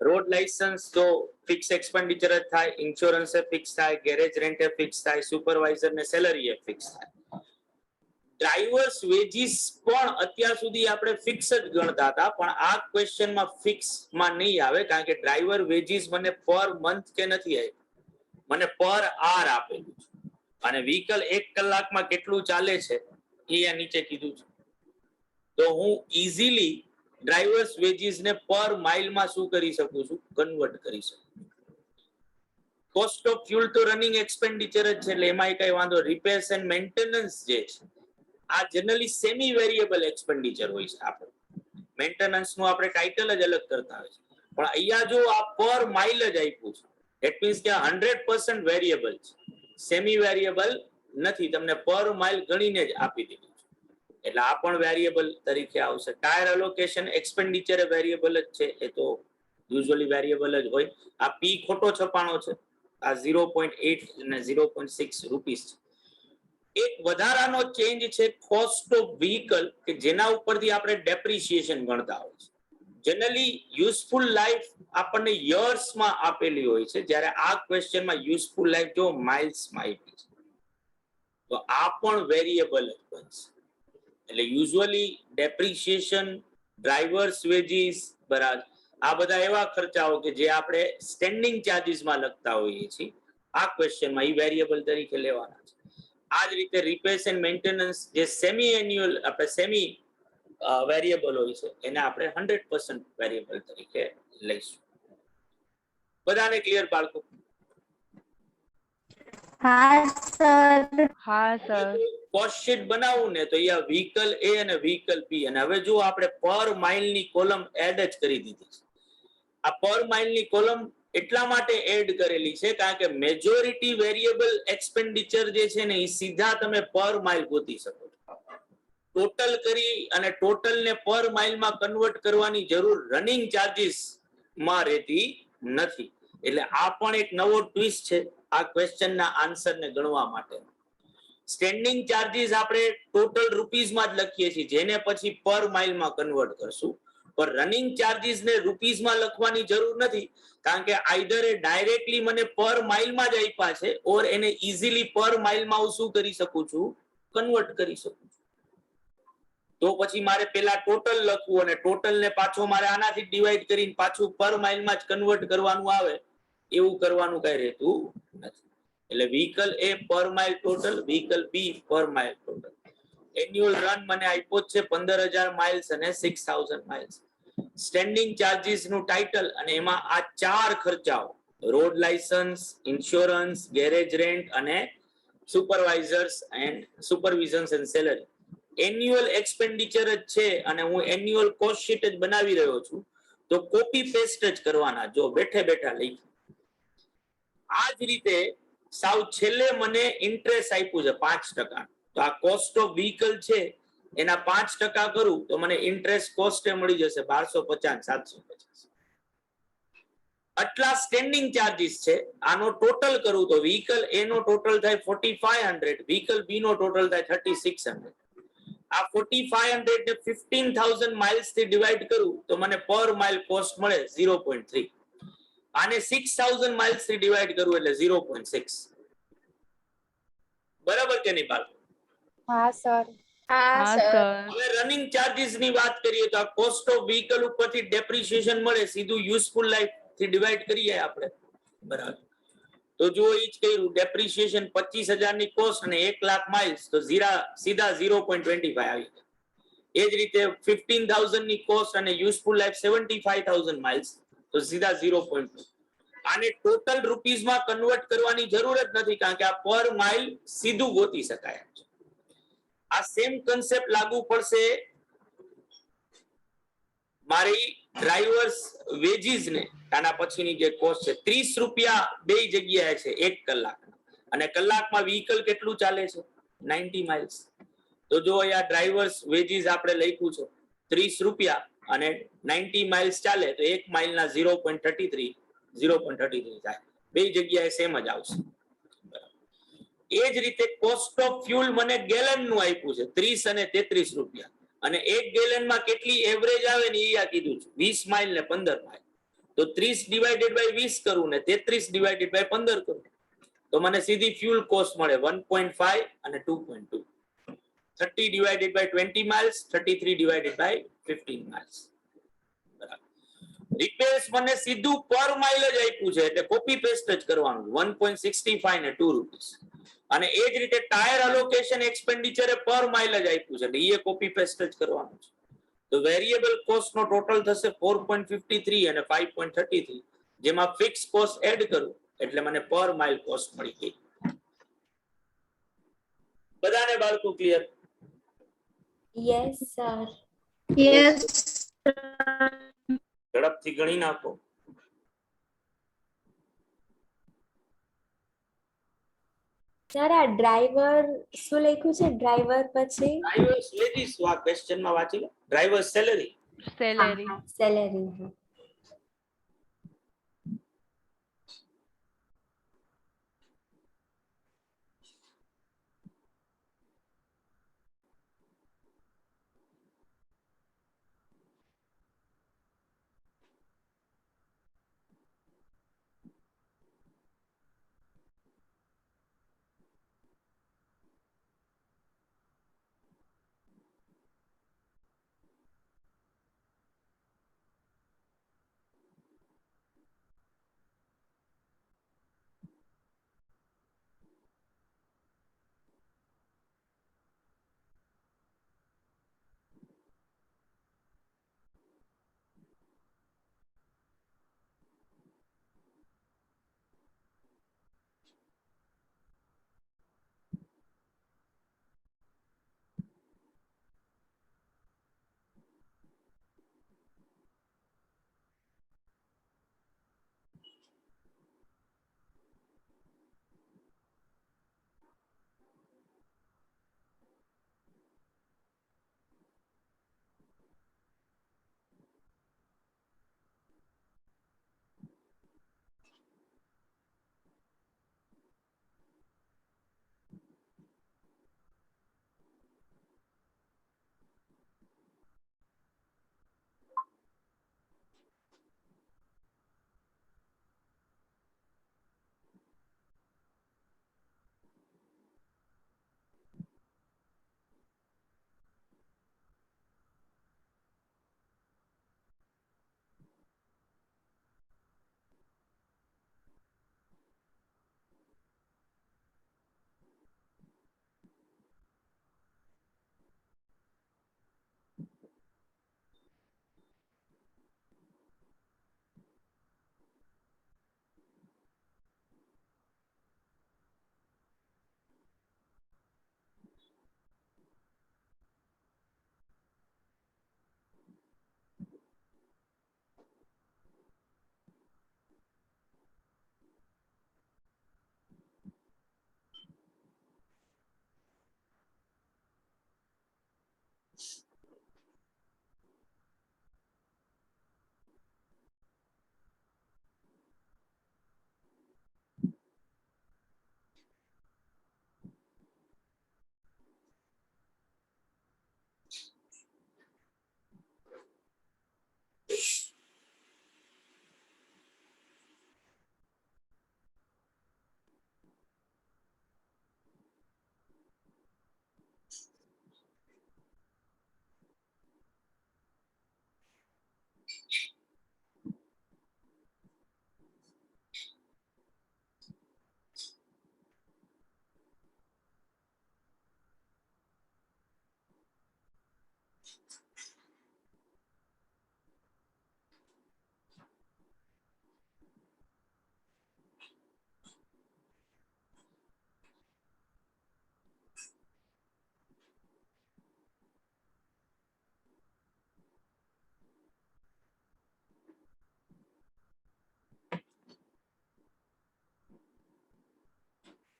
રોડ લાયસન્સ તો ફિક્સ એક્સપેન્ડિચર જ થાય, ઇન્સ્યોરન્સ એ ફિક્સ થાય, ગેરેજ રેન્ટ એ ફિક્સ થાય, સુપરવાઇઝર ને સેલરી એ ફિક્સ થાય. ડ્રાઈવર્સ વેજીસ પણ અત્યાર સુધી આપણે ફિક્સ જ ગણતા હતા, પણ આ ક્વેશ્ચનમાં ફિક્સ માં નહીં આવે કારણ કે ડ્રાઈવર વેજીસ મને પર મંથ કે નથી આપ્યું, મને પર આર આપેલું છે અને વ્હીકલ 1 કલાકમાં કેટલું ચાલે છે એ આ નીચે કીધું છે. તો હું ઈઝીલી ડ્રાઈવર્સ વેજીસ ને પર માઇલમાં શું કરી શકું છું, કન્વર્ટ કરી શકું. કોસ્ટ ઓફ ફ્યુલ તો રનિંગ એક્સપેન્ડિચર જ છે એટલે એમાં કઈ વાંધો. રિપેર્સ એન્ડ મેન્ટેનન્સ જે છે આ જનરલી સેમી વેરિયેબલ એક્સપેન્ડિચર હોય છે. આપણે મેન્ટેનન્સ નું આપણે ટાઇટલ જ અલગ કરતા હોય છે, પણ અહીંયા જો આ પર માઇલ જ આપ્યું છે ધેટ મીન્સ કે 100% વેરિયેબલ છે, સેમી વેરિયેબલ નથી. તમને પર માઇલ ગણીને જ આપી દીધું છે એટલે આ પણ વેરિયેબલ તરીકે આવશે. ટાયર એલોકેશન એક્સપેન્ડિચર વેરિયેબલ જ છે, એ તો યુઝ્યુઅલી વેરિયેબલ જ હોય. આ પી ખોટો છપાણો છે, આ 0.8 અને 0.6 રૂપીસ છે. એક વધારાનો ચેન્જ છે કોસ્ટ ઓફ વ્હીકલ કે જેના ઉપરથી આપણે ડેપ્રિસિએશન ગણતા હોય છે. જનરલી યુઝફુલ લાઈફ આપણને યર્સમાં આપેલી હોય છે, જ્યારે આ ક્વેશ્ચનમાં યુઝફુલ લાઈફ જો માઇલ્સમાં આપી છે, તો આ પણ વેરિયેબલ જ બનશે. એટલે યુઝ્યુઅલી ડેપ્રિસિએશન, ડ્રાઈવર્સ વેજીસ, બરાબર, આ બધા એવા ખર્ચાઓ કે જે આપણે સ્ટેન્ડિંગ ચાર્જીસમાં લખતા હોઈએ છીએ, આ ક્વેશ્ચનમાં એ વેરિયેબલ તરીકે લેવાના છે. આ જ રીતે રિપેર્સ એન્ડ મેન્ટેનન્સ જે સેમી એન્યુઅલ આપણે સેમી વેરિયેબલ હોય છે એને આપણે 100% વેરિયેબલ તરીકે લઈશું. બધાને ક્લિયર બાળકો? હા સર. હા સર. કોસ્ટ શીટ બનાવવું ને તો અહીંયા વ્હીકલ એ અને વ્હીકલ બી, અને હવે જો આપણે પર માઇલ ની કોલમ એડ જ કરી દીધી છે. આ પર માઇલ ની કોલમ એટલા માટે એડ કરેલી છે કારણ કે મેજોરિટી વેરિયેબલ એક્સપેન્ડિચર જે છે ને એ સીધા તમે પર માઇલ ગોતી શકો છો. ટોટલ કરી અને ટોટલ ને પર માઇલમાં કન્વર્ટ કરવાની જરૂર રનિંગ ચાર્જીસ માં રહેતી નથી. એટલે આ પણ એક નવો ટ્વિસ્ટ છે આ ક્વેશ્ચનના આન્સરને ગણવા માટે. સ્ટેન્ડિંગ ચાર્જીસ આપણે ટોટલ રૂપીઝમાં જ લખીએ છીએ, જેને પછી પર માઇલમાં કન્વર્ટ કરશું. પણ રનિંગ ચાર્જીસ ને રૂપીઝમાં લખવાની જરૂર નથી, કારણ કે આઈધર એ ડાયરેક્ટલી મને પર માઇલમાં જ આપ્યા છે, ઓર એને ઇઝીલી પર માઇલમાં હું શું કરી શકું છું, કન્વર્ટ કરી શકું છું. તો પછી મારે પેલા ટોટલ લખવું અને ટોટલ ને પાછો મારે આનાથી ડિવાઈડ કરીને પાછું પર માઇલમાં જ કન્વર્ટ કરવાનું આવે, એવું કરવાનું કઈ રહેતું નથી. એટલે વ્હીકલ એ પર માઇલ ટોટલ, વ્હીકલ બી પર માઇલ ટોટલ. એન્યુઅલ રન મને આપ્યો છે 15,000 માઇલ્સ અને 6,000 માઇલ્સ. સ્ટેન્ડિંગ ચાર્જીસ નું ટાઇટલ અને એમાં આ 4 ખર્ચાઓ, road licence, insurance, garage rent અને supervisors and supervisions and salary annual expenditure જ છે, અને હું એન્યુઅલ કોસ્ટ શીટ જ બનાવી રહ્યો છું, તો કોપી પેસ્ટ જ કરવાના, જો બેઠે બેઠા લઈ. આ જ રીતે સાવ છેલ્લે મને ઇન્ટરેસ્ટ આપ્યું છે 5%. તો આ કોસ્ટ ઓફ વ્હીકલ છે એના 5% કરું તો મને ઇન્ટરેસ્ટ કોસ્ટ મળી જશે 1250 750. આટલા સ્ટેન્ડિંગ ચાર્જીસ છે. આનો ટોટલ કરું તો વ્હીકલ એ નો ટોટલ થાય 4500, વ્હીકલ બી નો ટોટલ થાય 3600. આ 4500 ને 15,000 માઇલ્સ થી ડિવાઈડ કરું તો મને પર માઇલ કોસ્ટ મળે 0.3. આને 6,000 માઇલ્સ થી ડિવાઈડ કરું એટલે 0.6. બરાબર કે નહીં બાળકો? હા સર. હા સર. હવે રનિંગ ચાર્જીસ ની વાત કરીએ તો આ કોસ્ટ ઓફ વ્હીકલ ઉપરથી ડેપ્રિસિએશન મળે, સીધું યુઝફુલ લાઈફ થી ડિવાઈડ કરીએ આપણે. બરાબર. તો જો એ જ કર્યું, ડેપ્રિસિએશન 25,000 ની કોસ્ટ અને 1,00,000 માઇલ્સ, તો સીધા 0.25 આવી જાય. એ જ રીતે 15,000 ની કોસ્ટ અને યુઝફુલ લાઈફ 75,000 માઇલ્સ, તો સીધા 0.2. આને ટોટલ રૂપીઝમાં કન્વર્ટ કરવાની જરૂર જ નથી, કારણ કે આ પર માઇલ સીધું ગોતી શકાય છે. આ સેમ કન્સેપ્ટ લાગુ પડશે મારી ડ્રાઈવર્સ વેજીસ ને. આના પછીની જે કોસ્ટ છે 30 રૂપિયા બે જગ્યાએ છે 1 કલાક, અને કલાકમાં વ્હીકલ કેટલું ચાલે છે 90 માઇલ્સ. તો જો અહીંયા ડ્રાઈવર્સ વેજીસ આપણે લખ્યું છે 30 રૂપિયા અને 90 માઇલ્સ ચાલે, તો 1 માઇલના 0.33 થાય. બે જગ્યાએ સેમ જ આવશે. એ જ રીતે કોસ્ટ ઓફ ફ્યુલ મને ગેલન નું આપ્યું છે 30 અને 33 રૂપિયા, અને 1 ગેલનમાં કેટલી એવરેજ આવે ને એ આ કીધું છે, 20 માઇલ ને 15 માઇલ. તો 30 ડિવાઇડેડ બાય 20 કરું ને 33 ડિવાઇડેડ બાય 15 કરું તો મને સીધી ફ્યુલ કોસ્ટ મળે 1.5 અને 2.2. 30 divided by 20 miles, 33 divided by 15 miles. Repairs મને સીધું પર માઇલ જ આપ્યું છે, એટલે કોપી પેસ્ટ જ કરવાનું 1.65 ને 2 રૂપીસ. અને એ જ રીતે ટાયર અલોકેશન એક્સપેન્ડિચર પર માઇલ જ આપ્યું છે, એટલે એ કોપી પેસ્ટ જ કરવાનું છે. તો વેરિયેબલ કોસ્ટ નો ટોટલ થશે 4.53 અને 5.33, જેમાં ફિક્સ કોસ્ટ એડ કરું એટલે મને પર માઇલ કોસ્ટ મળી ગઈ. બધાને બાળકો ક્લિયર? Yes sir. Yes. ઝડપથી ગણી નાખો. સર આ ડ્રાઈવર શું લખ્યું છે? ડ્રાઈવર પછી ડ્રાઈવર્સ વેજીસ આ ક્વેશ્ચનમાં વાંચી લો. Drivers salary. સેલેરી. સેલેરી.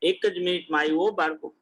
એક જ મિનિટમાં આવ્યો બાળકો.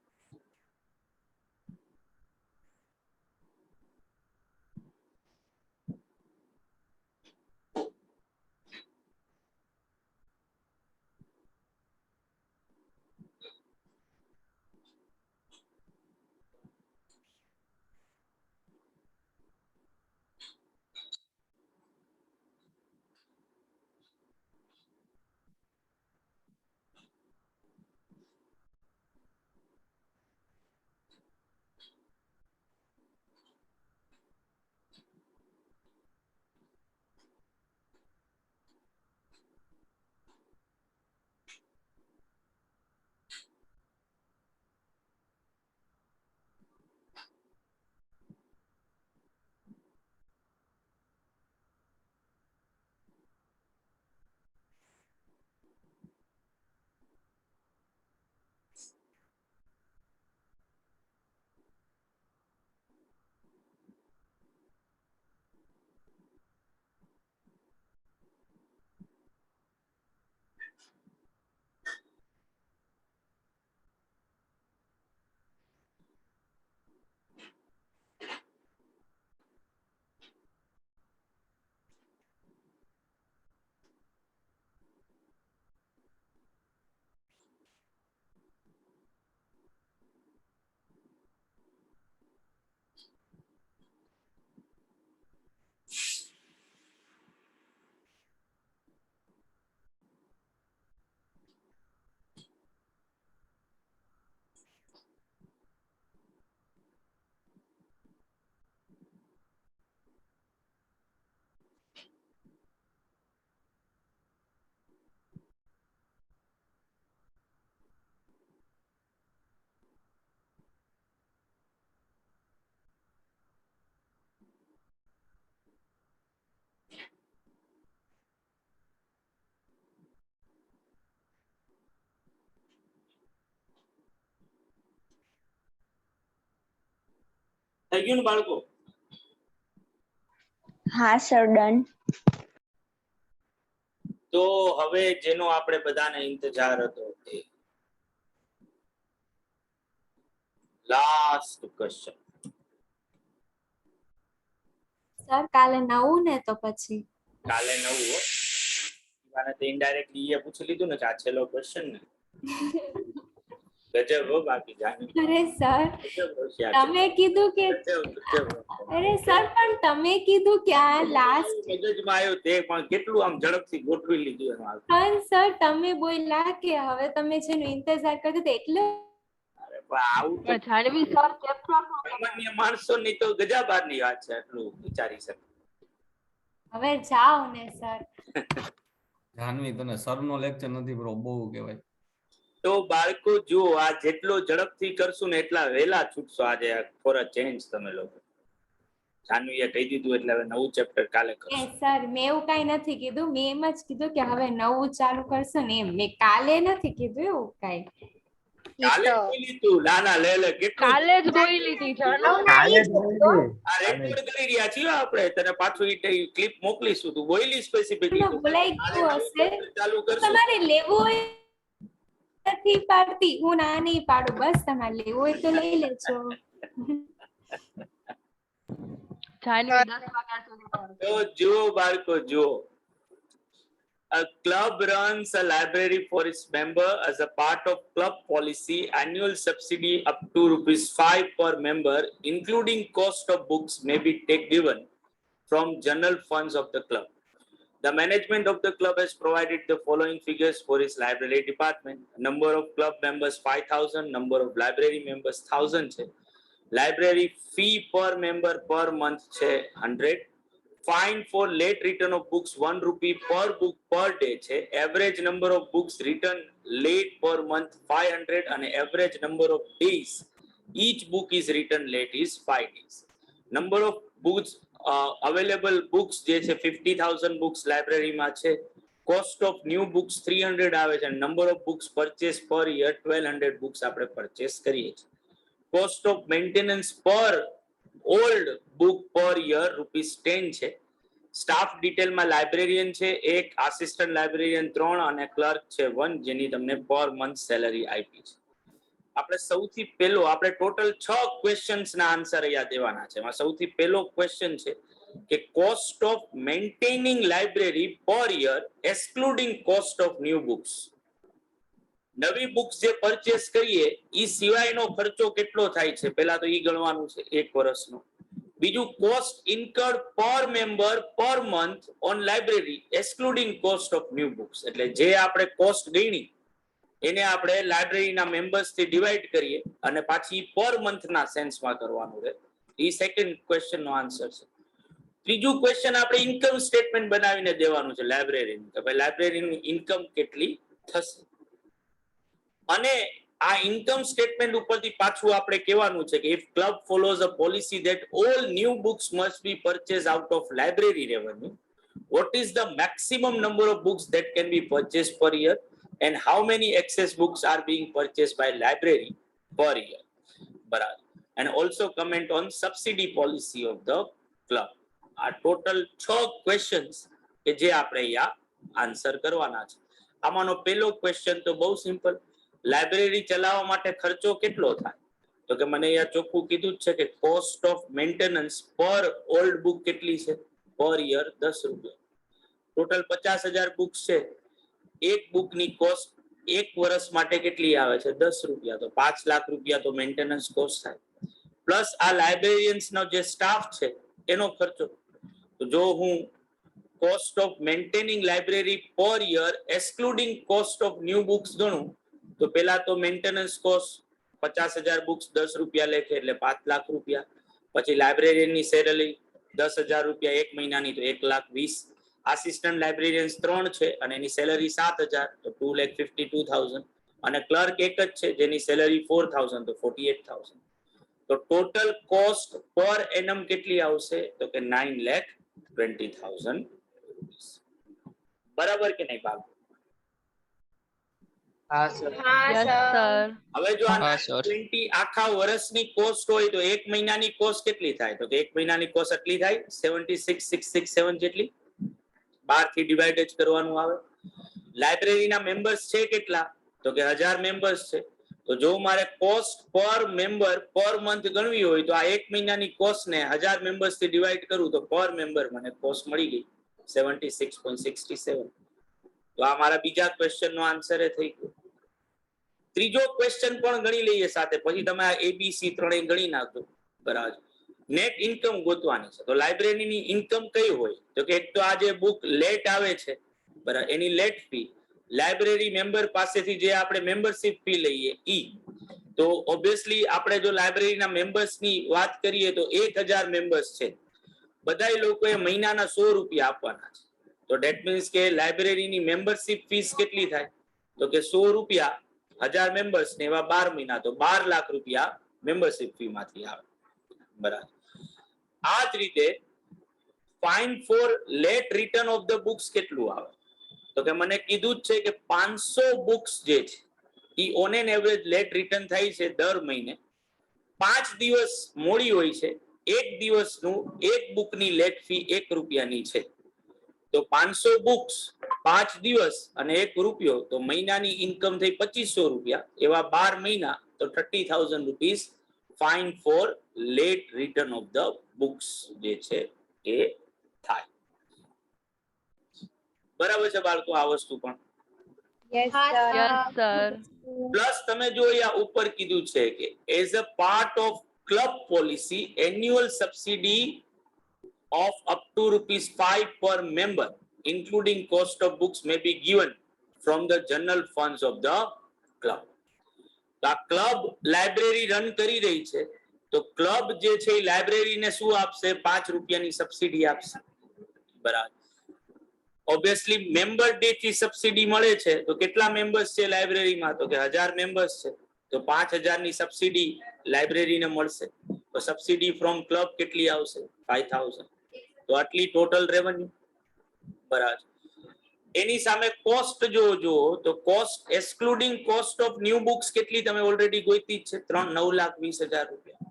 થઈ ગયું ને બાળકો? હા સર, ડન. તો હવે જેનો આપણે બધાને ઇંતજાર હતો એ લાસ્ટ ક્વેશ્ચન. સર કાલે 9 ને તો પછી કાલે 9 હો. મને તો ઇનડાયરેક્ટલી એ પૂછી લીધું ને કે આ છેલ્લો ક્વેશ્ચન ને. ગજબ હો બાકી જાની. અરે સર ગજબ હોશિયાર છે. તમે કીધું કે ગજબ. અરે સર પણ તમે કીધું કે આ લાસ્ટ મગજમાં આવ્યો તે પણ કેટલું આમ ઝડપથી ગોઠવી લીધું એનું હાલ. પણ સર તમે બોલ્યા કે હવે તમે જેનો ઇંતજાર કરતા હતા એટલે અરે પણ આવું તો જાનવી સર ચેપ્ટર સામાન્ય માણસોની તો ગજાબારની વાત છે, આટલું વિચારી શકે. હવે જાઓ ને સર. જાનવી તને સરનો લેક્ચર નથી બ્રો, બહુ કહેવાય. તો બાળકો જુઓ, આ જેટલો ઝડપથી કરશું ને એટલા વહેલા છૂટશો આજે ફોર અ ચેન્જ તમે લોકો. જાનવીએ કહી દીધું એટલે હવે નવું ચેપ્ટર કાલે એ કરશું. સર મેં એવું કઈ નથી કીધું, મેં એમ જ કીધું કે હવે નવું ચાલુ કરશો ને એમ. મેં કાલે નથી કીધું એવું કઈ. કાલે બોલી તું નાના લે કેટલું કાલે જ બોલી હતી જાનુ. કાલે જ બોલી. આ રેકોર્ડ કરી રહ્યા છીએ આપણે, તને પાછું ઈ ક્લિપ મોકલીશું. તું બોલી સ્પેસિફિકલી તમને બોલાઈ ગયું હશે ચાલુ કરશું. તમારે લેવું હોય નથી પાડતી, હું ના નહીં પાડું, બસ તમારે લેવું હોય તો લઈ લેજો. જાનવી 10 વાગ્યા સુધી કરશે. તો જુઓ બાળકો જુઓ, a club runs a library for its member as a part of club policy. Annual subsidy up to ₹5 per member, including cost of books, may be given from general funds of the club. The management of the club has provided the following figures for its library department. Number of club members 5,000, number of library members 1,000 છે. Library fee per member per month છે 100. Fine for late return of books 1 rupee per book per day છે. Average number of books returned late per month 500 and average number of days each book is returned late is 5 days. Number of books available books જે છે 50,000 books library માં છે. Cost of new books 300 આવે છે. Number of books purchased per year 1200 books આપણે purchase કરીએ છીએ. Cost of maintenance per old book per year ₹10 છે. સ્ટાફ ડિટેલમાં લાઇબ્રેરિયન છે 1, આસિસ્ટન્ટ લાઇબ્રેરિયન 3 અને ક્લર્ક છે 1, જેની તમને પર મંથ સેલરી આપી છે. આપણે સૌથી પહેલો આપણે ટોટલ 6 ક્વેશ્ચન્સના આન્સર અહીંયા દેવાના છે. એમાં સૌથી પહેલો ક્વેશ્ચન છે કે cost of maintaining library per year excluding cost of new books. નવી બુક્સ જે પરચેસ કરીએ ઈ સિવાયનો ખર્ચો કેટલો થાય છે, પહેલા તો ઈ ગણવાનું છે 1 વર્ષનો. બીજું cost ઇન્કર્ડ per member per month on library excluding cost of new books. એટલે જે આપણે કોસ્ટ ગણી એને આપણે લાઇબ્રેરીના મેમ્બર્સ થી ડિવાઈડ કરીએ અને પાછી પર મંથના સેન્સમાં કરવાનું રહે. ઈ સેકન્ડ ક્વેશ્ચનનો આન્સર છે. ત્રીજું ક્વેશ્ચન આપણે ઇન્કમ સ્ટેટમેન્ટ બનાવીને દેવાનું છે લાઇબ્રેરીનું, કે ભાઈ લાઇબ્રેરીની ઇન્કમ કેટલી થશે. અને આ ઇન્કમ સ્ટેટમેન્ટ ઉપરથી પાછું આપણે કહેવાનું છે કે if club follows a policy that all new books must B purchase out of library revenue, what is the maximum number of books that can be purchased per year and how many excess books are being purchased by library per year. બરાબર. And also comment on subsidy policy of the club. આ total 6 questions કે જે આપણે અહીંયા answer કરવાના છે. આમાંનો પહેલો question તો બહુ સિમ્પલ, લાઇબ્રેરી ચલાવવા માટે ખર્ચો કેટલો થાય? તો કે મને અહીંયા ચોખ્ખું કીધું જ છે કે કોસ્ટ ઓફ મેન્ટેનન્સ પર ઓલ્ડ બુક કેટલી છે? પર યર 10 રૂપિયા. ટોટલ 50,000 બુક્સ છે. એક બુકની કોસ્ટ 1 વર્ષ માટે કેટલી આવે છે? 10 રૂપિયા. તો 5 લાખ રૂપિયા તો મેન્ટેનન્સ કોસ્ટ થાય. પ્લસ આ લાઇબ્રેરિયન્સનો જે સ્ટાફ છે એનો ખર્ચો. તો જો હું cost of maintaining library per year excluding cost of new books ગણું તો પેલા તો મેન્ટેનન્સ કોસ્ટ 50,000 બુક્સ 10 રૂપિયા લેખે એટલે 5 લાખ રૂપિયા. પછી લાઇબ્રેરિયનની સેલરી 10,000 રૂપિયા 1 મહિનાની તો 1,20,000. આસિસ્ટન્ટ લાઇબ્રેરિયન્સ 3 છે અને એની સેલરી 7,000 તો 2,52,000. અને ક્લર્ક એક જ છે જેની સેલરી 4,000 તો 48,000. તો ટોટલ કોસ્ટ પર એનમ કેટલી આવશે? તો કે 9,20,000. બરાબર કે નહીં બાબુ? Yes sir. હવે જો આ 20 આખા વર્ષની કોસ્ટ હોય તો 1 મહિનાની કોસ્ટ કેટલી થાય? તો કે 1 મહિનાની કોસ્ટ એટલી થાય 76,667 જેટલી. 12 થી ડિવાઇડ જ કરવાનું આવે. લાઇબ્રેરીના મેમ્બર્સ છે કેટલા? તો કે 1000 મેમ્બર્સ છે. તો જો મારે કોસ્ટ પર મેમ્બર પર મંથ ગણવી હોય તો આ 1 મહિનાની કોસ્ટ ને 1000 મેમ્બર્સ થી ડિવાઇડ કરું તો પર મેમ્બર મને કોસ્ટ મળી ગઈ 76.67. તો આ મારા બીજા ક્વેશ્ચનનો આન્સર થઈ ગયો. ત્રીજો ક્વેશ્ચન પણ ગણી લઈએ સાથે, પછી તમે આ એબીસી ત્રણેય ગણી નાખો. બરાબર. નેટ ઇન્કમ ગોતવાની છે. તો લાઇબ્રેરીની ઇન્કમ કઈ હોય? તો કે એક તો આ જે બુક લેટ આવે છે બરાબર એની લેટ ફી, લાઇબ્રેરી મેમ્બર પાસેથી જે આપણે મેમ્બરશિપ ફી લઈએ ઈ. તો ઓબ્વિયસલી આપણે જો લાઇબ્રેરીના મેમ્બર્સની વાત કરીએ તો 1000 મેમ્બર્સ છે, બધા લોકોએ મહિનાના 100 રૂપિયા આપવાના છે. તો ડેટ મીન્સ કે લાઇબ્રેરીની મેમ્બરશિપ ફીસ કેટલી થાય? તો કે 100 રૂપિયા 1000 મેમ્બર્સ ને એવા 12 મહિના તો 12 લાખ રૂપિયા મેમ્બરશિપ ફી માંથી આવે. બરાબર. આ જ રીતે fine for late return of the books કેટલું આવે? તો કે મને કીધું જ છે કે 500 બુક્સ જે છે ઈ on an average late return થાય છે દર મહિને. 5 દિવસ મોડી હોય છે, 1 દિવસનું એક બુકની લેટ ફી 1 રૂપિયાની છે. તો 500 બુક્સ 5 દિવસ અને 1 રૂપિયો તો મહિનાની ઇન્કમ થઈ 2500 રૂપિયા. એવા 12 મહિના તો 30,000 rupees fine for late return of the books જે છે એ થાય. બરાબર છે બાળકો આ વસ્તુ પણ? Yes sir. પ્લસ તમે જો અહીંયા ઉપર કીધું છે કે as a part of club policy annual subsidy of up to ₹5 per member including cost of books may be given from the general funds of the club. તો આ ક્લબ લાઇબ્રેરી રન કરી રહી છે તો ક્લબ જે છે એ લાઇબ્રેરીને શું આપશે? 5 રૂપિયાની સબસિડી આપશે. બરાબર. ઓબ્વિયસલી મેમ્બર દીઠ થી સબસિડી મળે છે તો કેટલા મેમ્બર્સ છે લાઇબ્રેરીમાં? તો કે 1000 મેમ્બર્સ છે તો 5000 ની સબસિડી લાઇબ્રેરીને મળશે. તો સબસિડી ફ્રોમ ક્લબ કેટલી આવશે? 5000. તો આટલી ટોટલ રેવન્યુ. બરાબર. એની સામે કોસ્ટ જો તો cost excluding cost of new books કેટલી તમે ઓલરેડી ગોઈતી જ છે 9,20,000 રૂપિયા.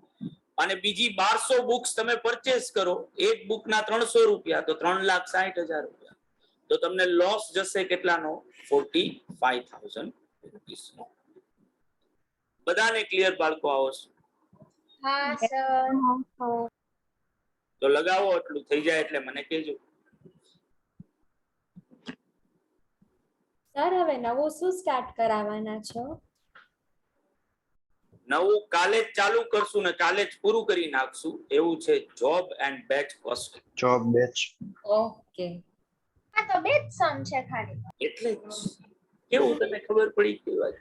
અને બીજી 1200 બુક્સ તમે પરચેસ કરો, એક બુકના 300 રૂપિયા, તો 3,60,000 રૂપિયા. તો તમને લોસ જશે કેટલાનો? 45,000 રૂપીસનો. બધાને ક્લિયર બાળકો? આવો છો? હા સર. તો લગાવો, એટલું થઈ જાય એટલે મને કહેજો. સર હવે નવું શું સ્ટાર્ટ કરાવવાના છો? નવું કાલે જ ચાલુ કરશું ને કાલે જ પૂરું કરી નાખશું એવું છે. Job and batch costing. job batch. Okay. આ તો બે જ સમ છે ખાલી. એટલે જ કેવું તને ખબર પડી કેવા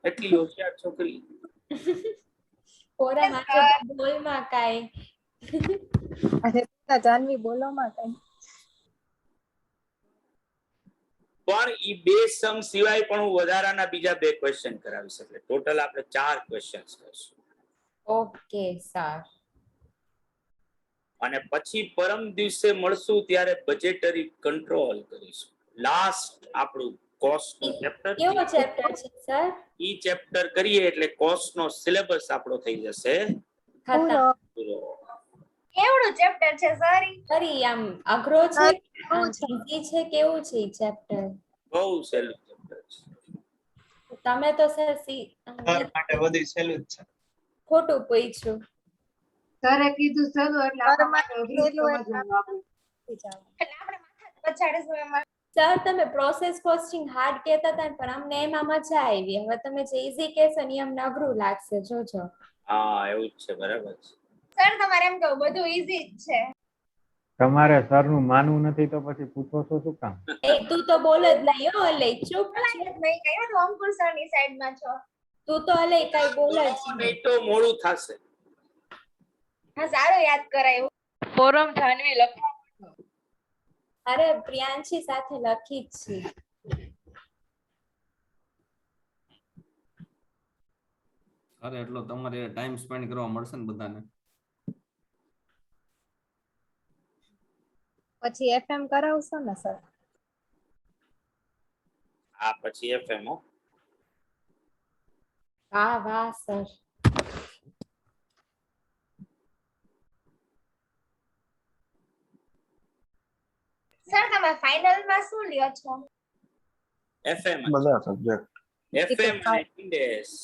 એટલી હોશિયાર છોકરી. ફોરમ આજે તો બોલમાં કાઈ. જાનવી બોલો માં કઈ. પણ ઈ બે સમ સિવાય પણ હું વધારાના બીજા 2 ક્વેશ્ચન કરાવીશ. એટલે ટોટલ આપણે 4 ક્વેશ્ચન્સ કરશું. Okay sir. અને પછી પરમ દિવસે મળશું ત્યારે બજેટરી કંટ્રોલ કરીશું. લાસ્ટ આપણું કોસ્ટ નું ચેપ્ટર. કેવો ચેપ્ટર છે સર? ઈ ચેપ્ટર કરીએ એટલે કોસ્ટ નો સિલેબસ આપણો થઈ જશે ખતમ. પૂરો. કેવડું ચેપ્ટર છે સર? ફરી આમ અઘરો છે, ઈઝી છે, કેવું છે ઈ ચેપ્ટર? બહુ સહેલું ચેપ્ટર છે. તમે તો સર સર માટે બધું સહેલું જ છે. ખોટું પૂછ્યું. સરે કીધું સરું એટલે આપણા માટે અઘરું સમજવાનું આપણે. એટલે આપણે માથા પછાડીશું એમાં. સર તમે પ્રોસેસ કોસ્ટિંગ હાર્ડ કહેતા હતા પણ અમને એમાં મજા આવી. હવે તમે જે ઈઝી કહેશો ને અમને અઘરું લાગશે, જોજો. હા એવું જ છે, બરાબર છે. સર તમારે એમ કહું બધું ઈઝી જ છે. તમારે સરનું માનવું નથી તો પછી પૂછો છો શું કામ? એ તું તો બોલ જ નહીં હો, અલે ચૂપ. નહીં કહ્યું તો અંકુર સર ની સાઈડ માં છો. તું તો અલે કઈ બોલ જ નહીં. નહીં તો મોડું થશે. હા સારું યાદ કરાયું. ફોરમ જાનવી લખો. અરે પ્રિયાંશી સાથે લખી જ છે. અરે એટલો તમારે ટાઈમ સ્પેન્ડ કરવા મળશે ને બધાને. પછી એફએમ કરાવશો ને સર? આ પછી એફએમ હો. વાહ વાહ સર. સર તમે ફાઇનલ માં શું લ્યો છો? એફએમ બધા સબ્જેક્ટ. એફએમ અને ઇન્ડેક્સ.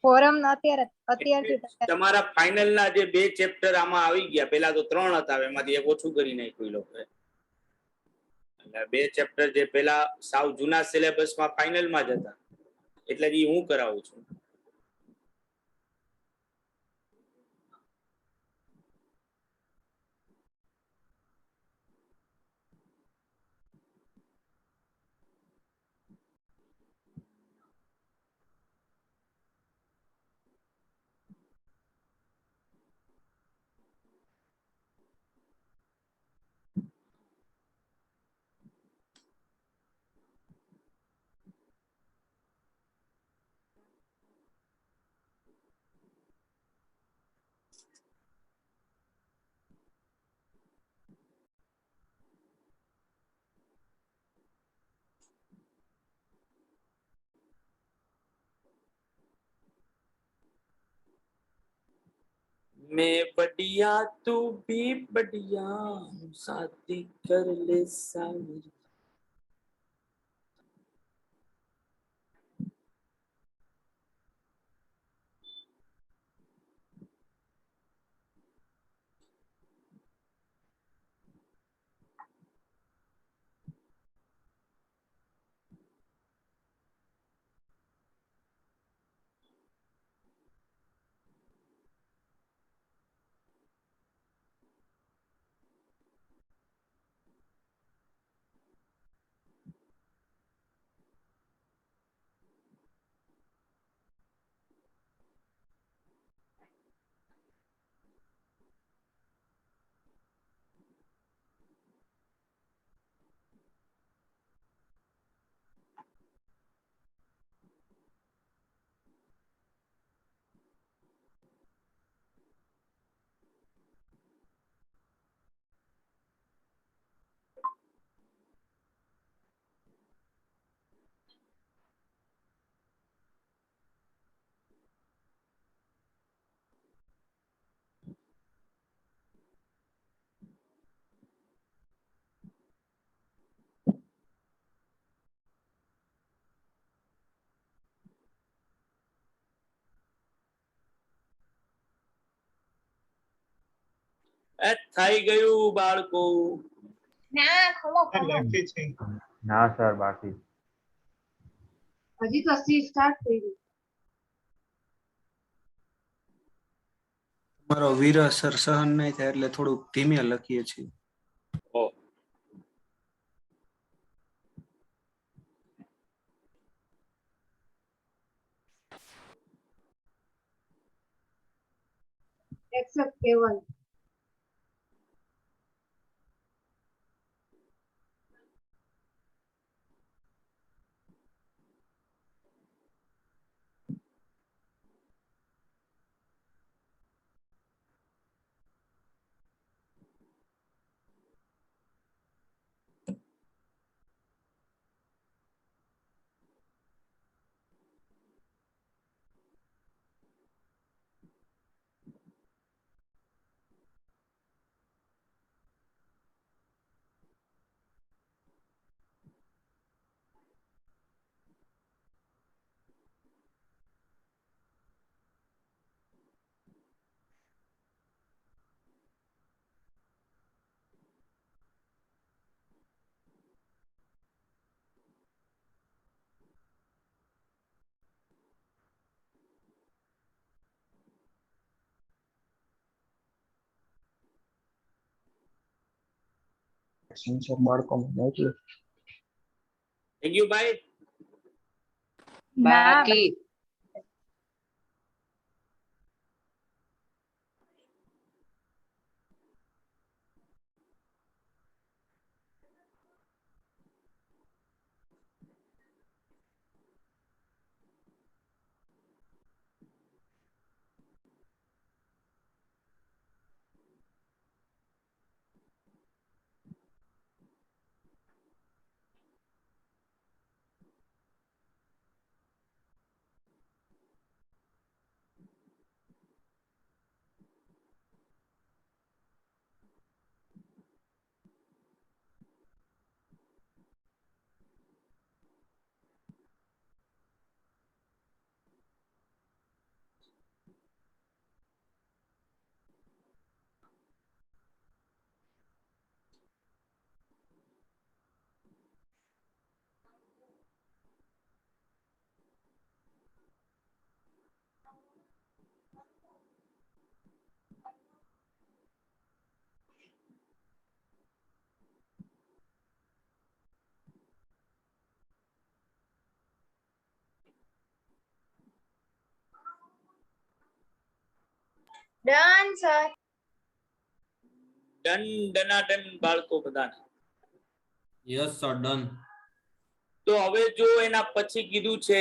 ફોરમ અત્યારથી તમારા ફાઇનલ ના જે 2 ચેપ્ટર આમાં આવી ગયા. પેલા તો 3 હતા, એમાંથી એક ઓછું કરી નાખ્યું લોકોએ. એટલે 2 ચેપ્ટર જે પેલા સાવ જૂના સિલેબસ માં ફાઇનલ માં જ હતા, એટલે જ હું કરાવું છું. मैं बढ़िया तू भी बढ़िया, शादी कर ले सावरी. થઈ ગયું બાળકો? ના ખમો ખમો ના સર બાકી. હજી તો સી સ્ટાર્ટ થઈ ગયું. મારો વીરા સર સહન નહીં થાય એટલે થોડુંક ધીમે લખીએ છીએ. ઓ એક્સેપ્ટ કહેવાય. સિન્સિયર બાળકોમાં મોકલું. થઈ ગયું ભાઈ? બાકી ડન સર. ડન ડનાડન બાળકો બધાને. Yes sir done. તો હવે જો એના પછી કીધું છે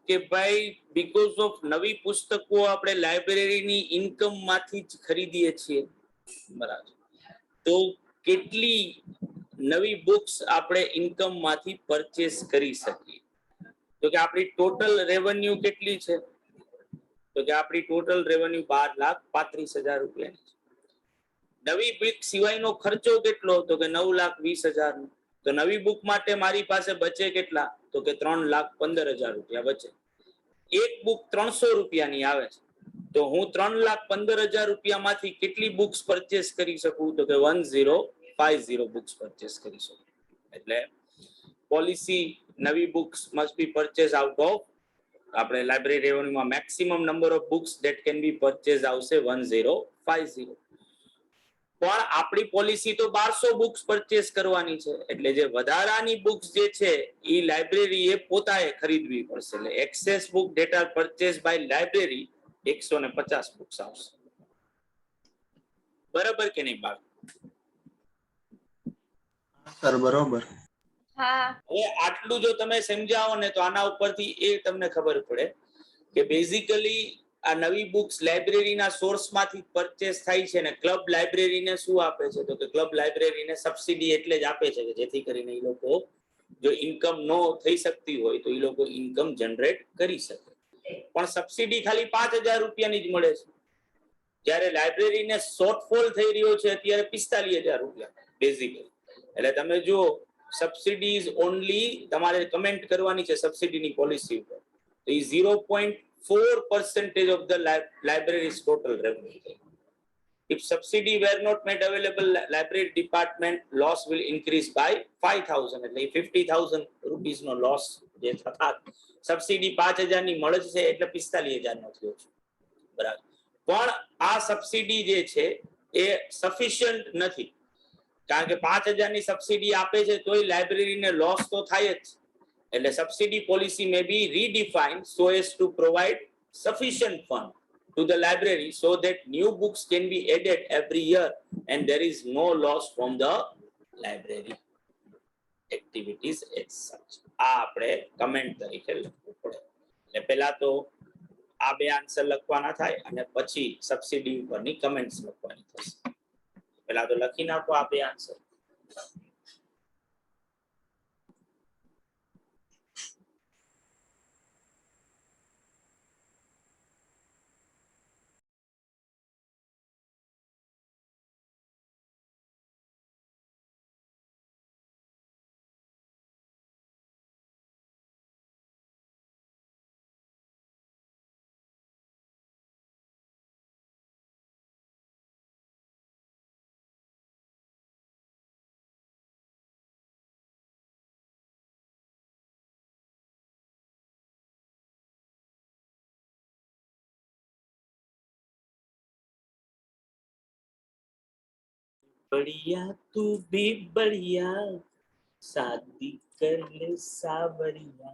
કે ભાઈ બીકોઝ ઓફ નવી પુસ્તકો આપણે લાઇબ્રેરીની ઇન્કમ માંથી જ ખરીદીએ છીએ, બરાબર? તો કેટલી નવી બુક્સ આપણે ઇન્કમ માંથી પરચેસ કરી શકીએ? તો કે આપણી ટોટલ રેવન્યુ કેટલી છે? તો કે આપણી ટોટલ રેવન્યુ 12,35,000 રૂપિયાની છે. નવી બુક સિવાયનો ખર્ચો કેટલો? તો કે 9,20,000. તો નવી બુક માટે મારી પાસે બચે કેટલા? તો કે 3,15,000 રૂપિયા બચે. એક બુક 300 રૂપિયાની આવે છે, તો હું 3,15,000 રૂપિયામાંથી કેટલી બુક્સ પરચેસ કરી શકું? તો કે 1050 બુક્સ પરચેસ કરી શકું. એટલે પોલિસી નવી books must be purchase out of, આપણે લાઇબ્રેરી રેવન્યુમાં maximum number of books that can be purchase આવશે 1050. પણ આપણી પોલિસી તો 1200 બુક્સ પરચેસ કરવાની છે, એટલે જે વધારાની બુક્સ જે છે એ લાઇબ્રેરીએ પોતાએ ખરીદવી પડશે. એટલે excess book data purchase by library 150 books આવશે. બરાબર કે નહીં બાળક? સર બરોબર. હા. હવે આટલું જો તમે સમજાવો ને તો આના ઉપરથી એ તમને ખબર પડે કે બેઝિકલી આ નવી બુક્સ લાઇબ્રેરીના સોર્સમાંથી પરચેસ થાય છે ને ક્લબ લાઇબ્રેરીને શું આપે છે? તો કે ક્લબ લાઇબ્રેરીને સબસિડી એટલે જ આપે છે કે જેથી કરીને એ લોકો જો ઇન્કમ નો થઈ શકતી હોય તો એ લોકો ઇન્કમ જનરેટ કરી શકે. પણ સબસિડી ખાલી 5,000 રૂપિયાની જ મળે છે, જ્યારે લાઇબ્રેરીને શોર્ટફોલ થઈ રહ્યો છે અત્યારે 45,000 રૂપિયા બેઝિકલી. એટલે તમે જો સબસિડી ઇઝ ઓનલી, તમારે કમેન્ટ કરવાની છે સબસિડીની પોલિસી ઉપર, તો એ 0.4% of the libraries total revenue. If subsidy were not made available, library department loss will increase by 5,000. એટલે 50,000 rupees નો loss જે થતા સબસિડી 5,000 ની મળે છે એટલે 45,000 નો થયો છે. બરાબર. પણ આ સબસિડી જે છે એ સફિશિયન્ટ નથી, કારણ કે 5,000 ની સબસિડી આપે છે તોય લાઇબ્રેરીને લોસ તો થાય જ. એટલે subsidy policy may be redefined so as to provide sufficient fund to the library so that new books can be added every year and there is no loss from the library activities as such. આ આપણે comment તરીકે લખવું પડે. એટલે પહેલા તો આ બે આન્સર લખવાના થાય અને પછી સબસિડી ઉપરની કમેન્ટ્સ લખવાની થશે. પહેલા તો લખી નાખો આ બે આન્સર. बढ़िया तू भी बढ़िया शादी कर ले सावरिया.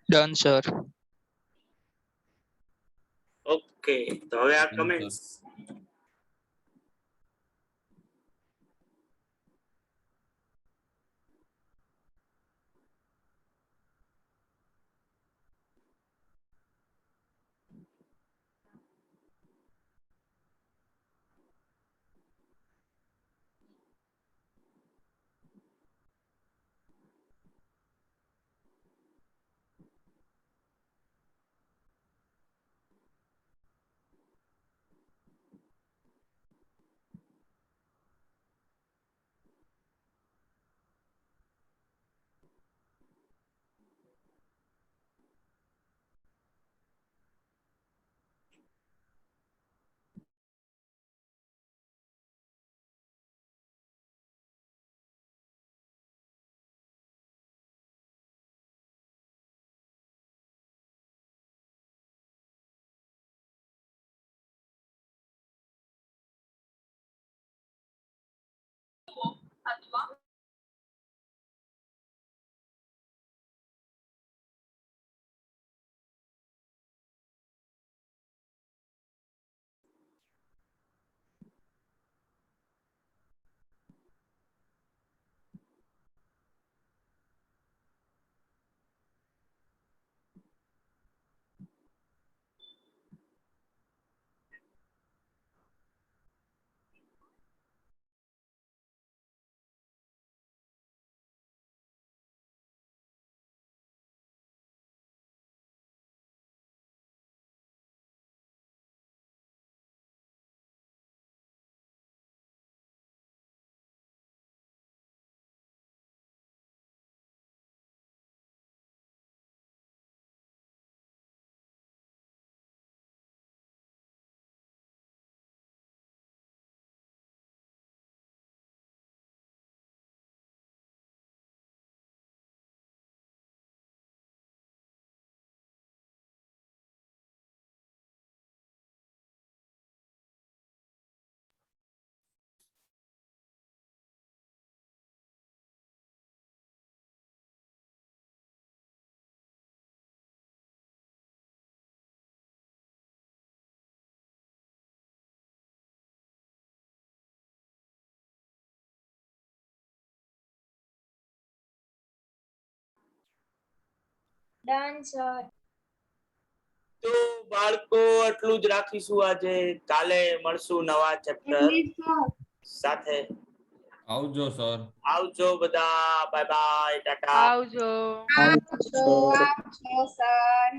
Done, sir. ઓકે, તો હવે આ કમેન્ટ્સ ડન સર. તો બાળકો આટલું જ રાખીશું આજે. કાલે મળશું નવા ચેપ્ટર સાથે. આવજો સર. આવજો બધા. Bye bye, Tata. આવજો. આવજો સર.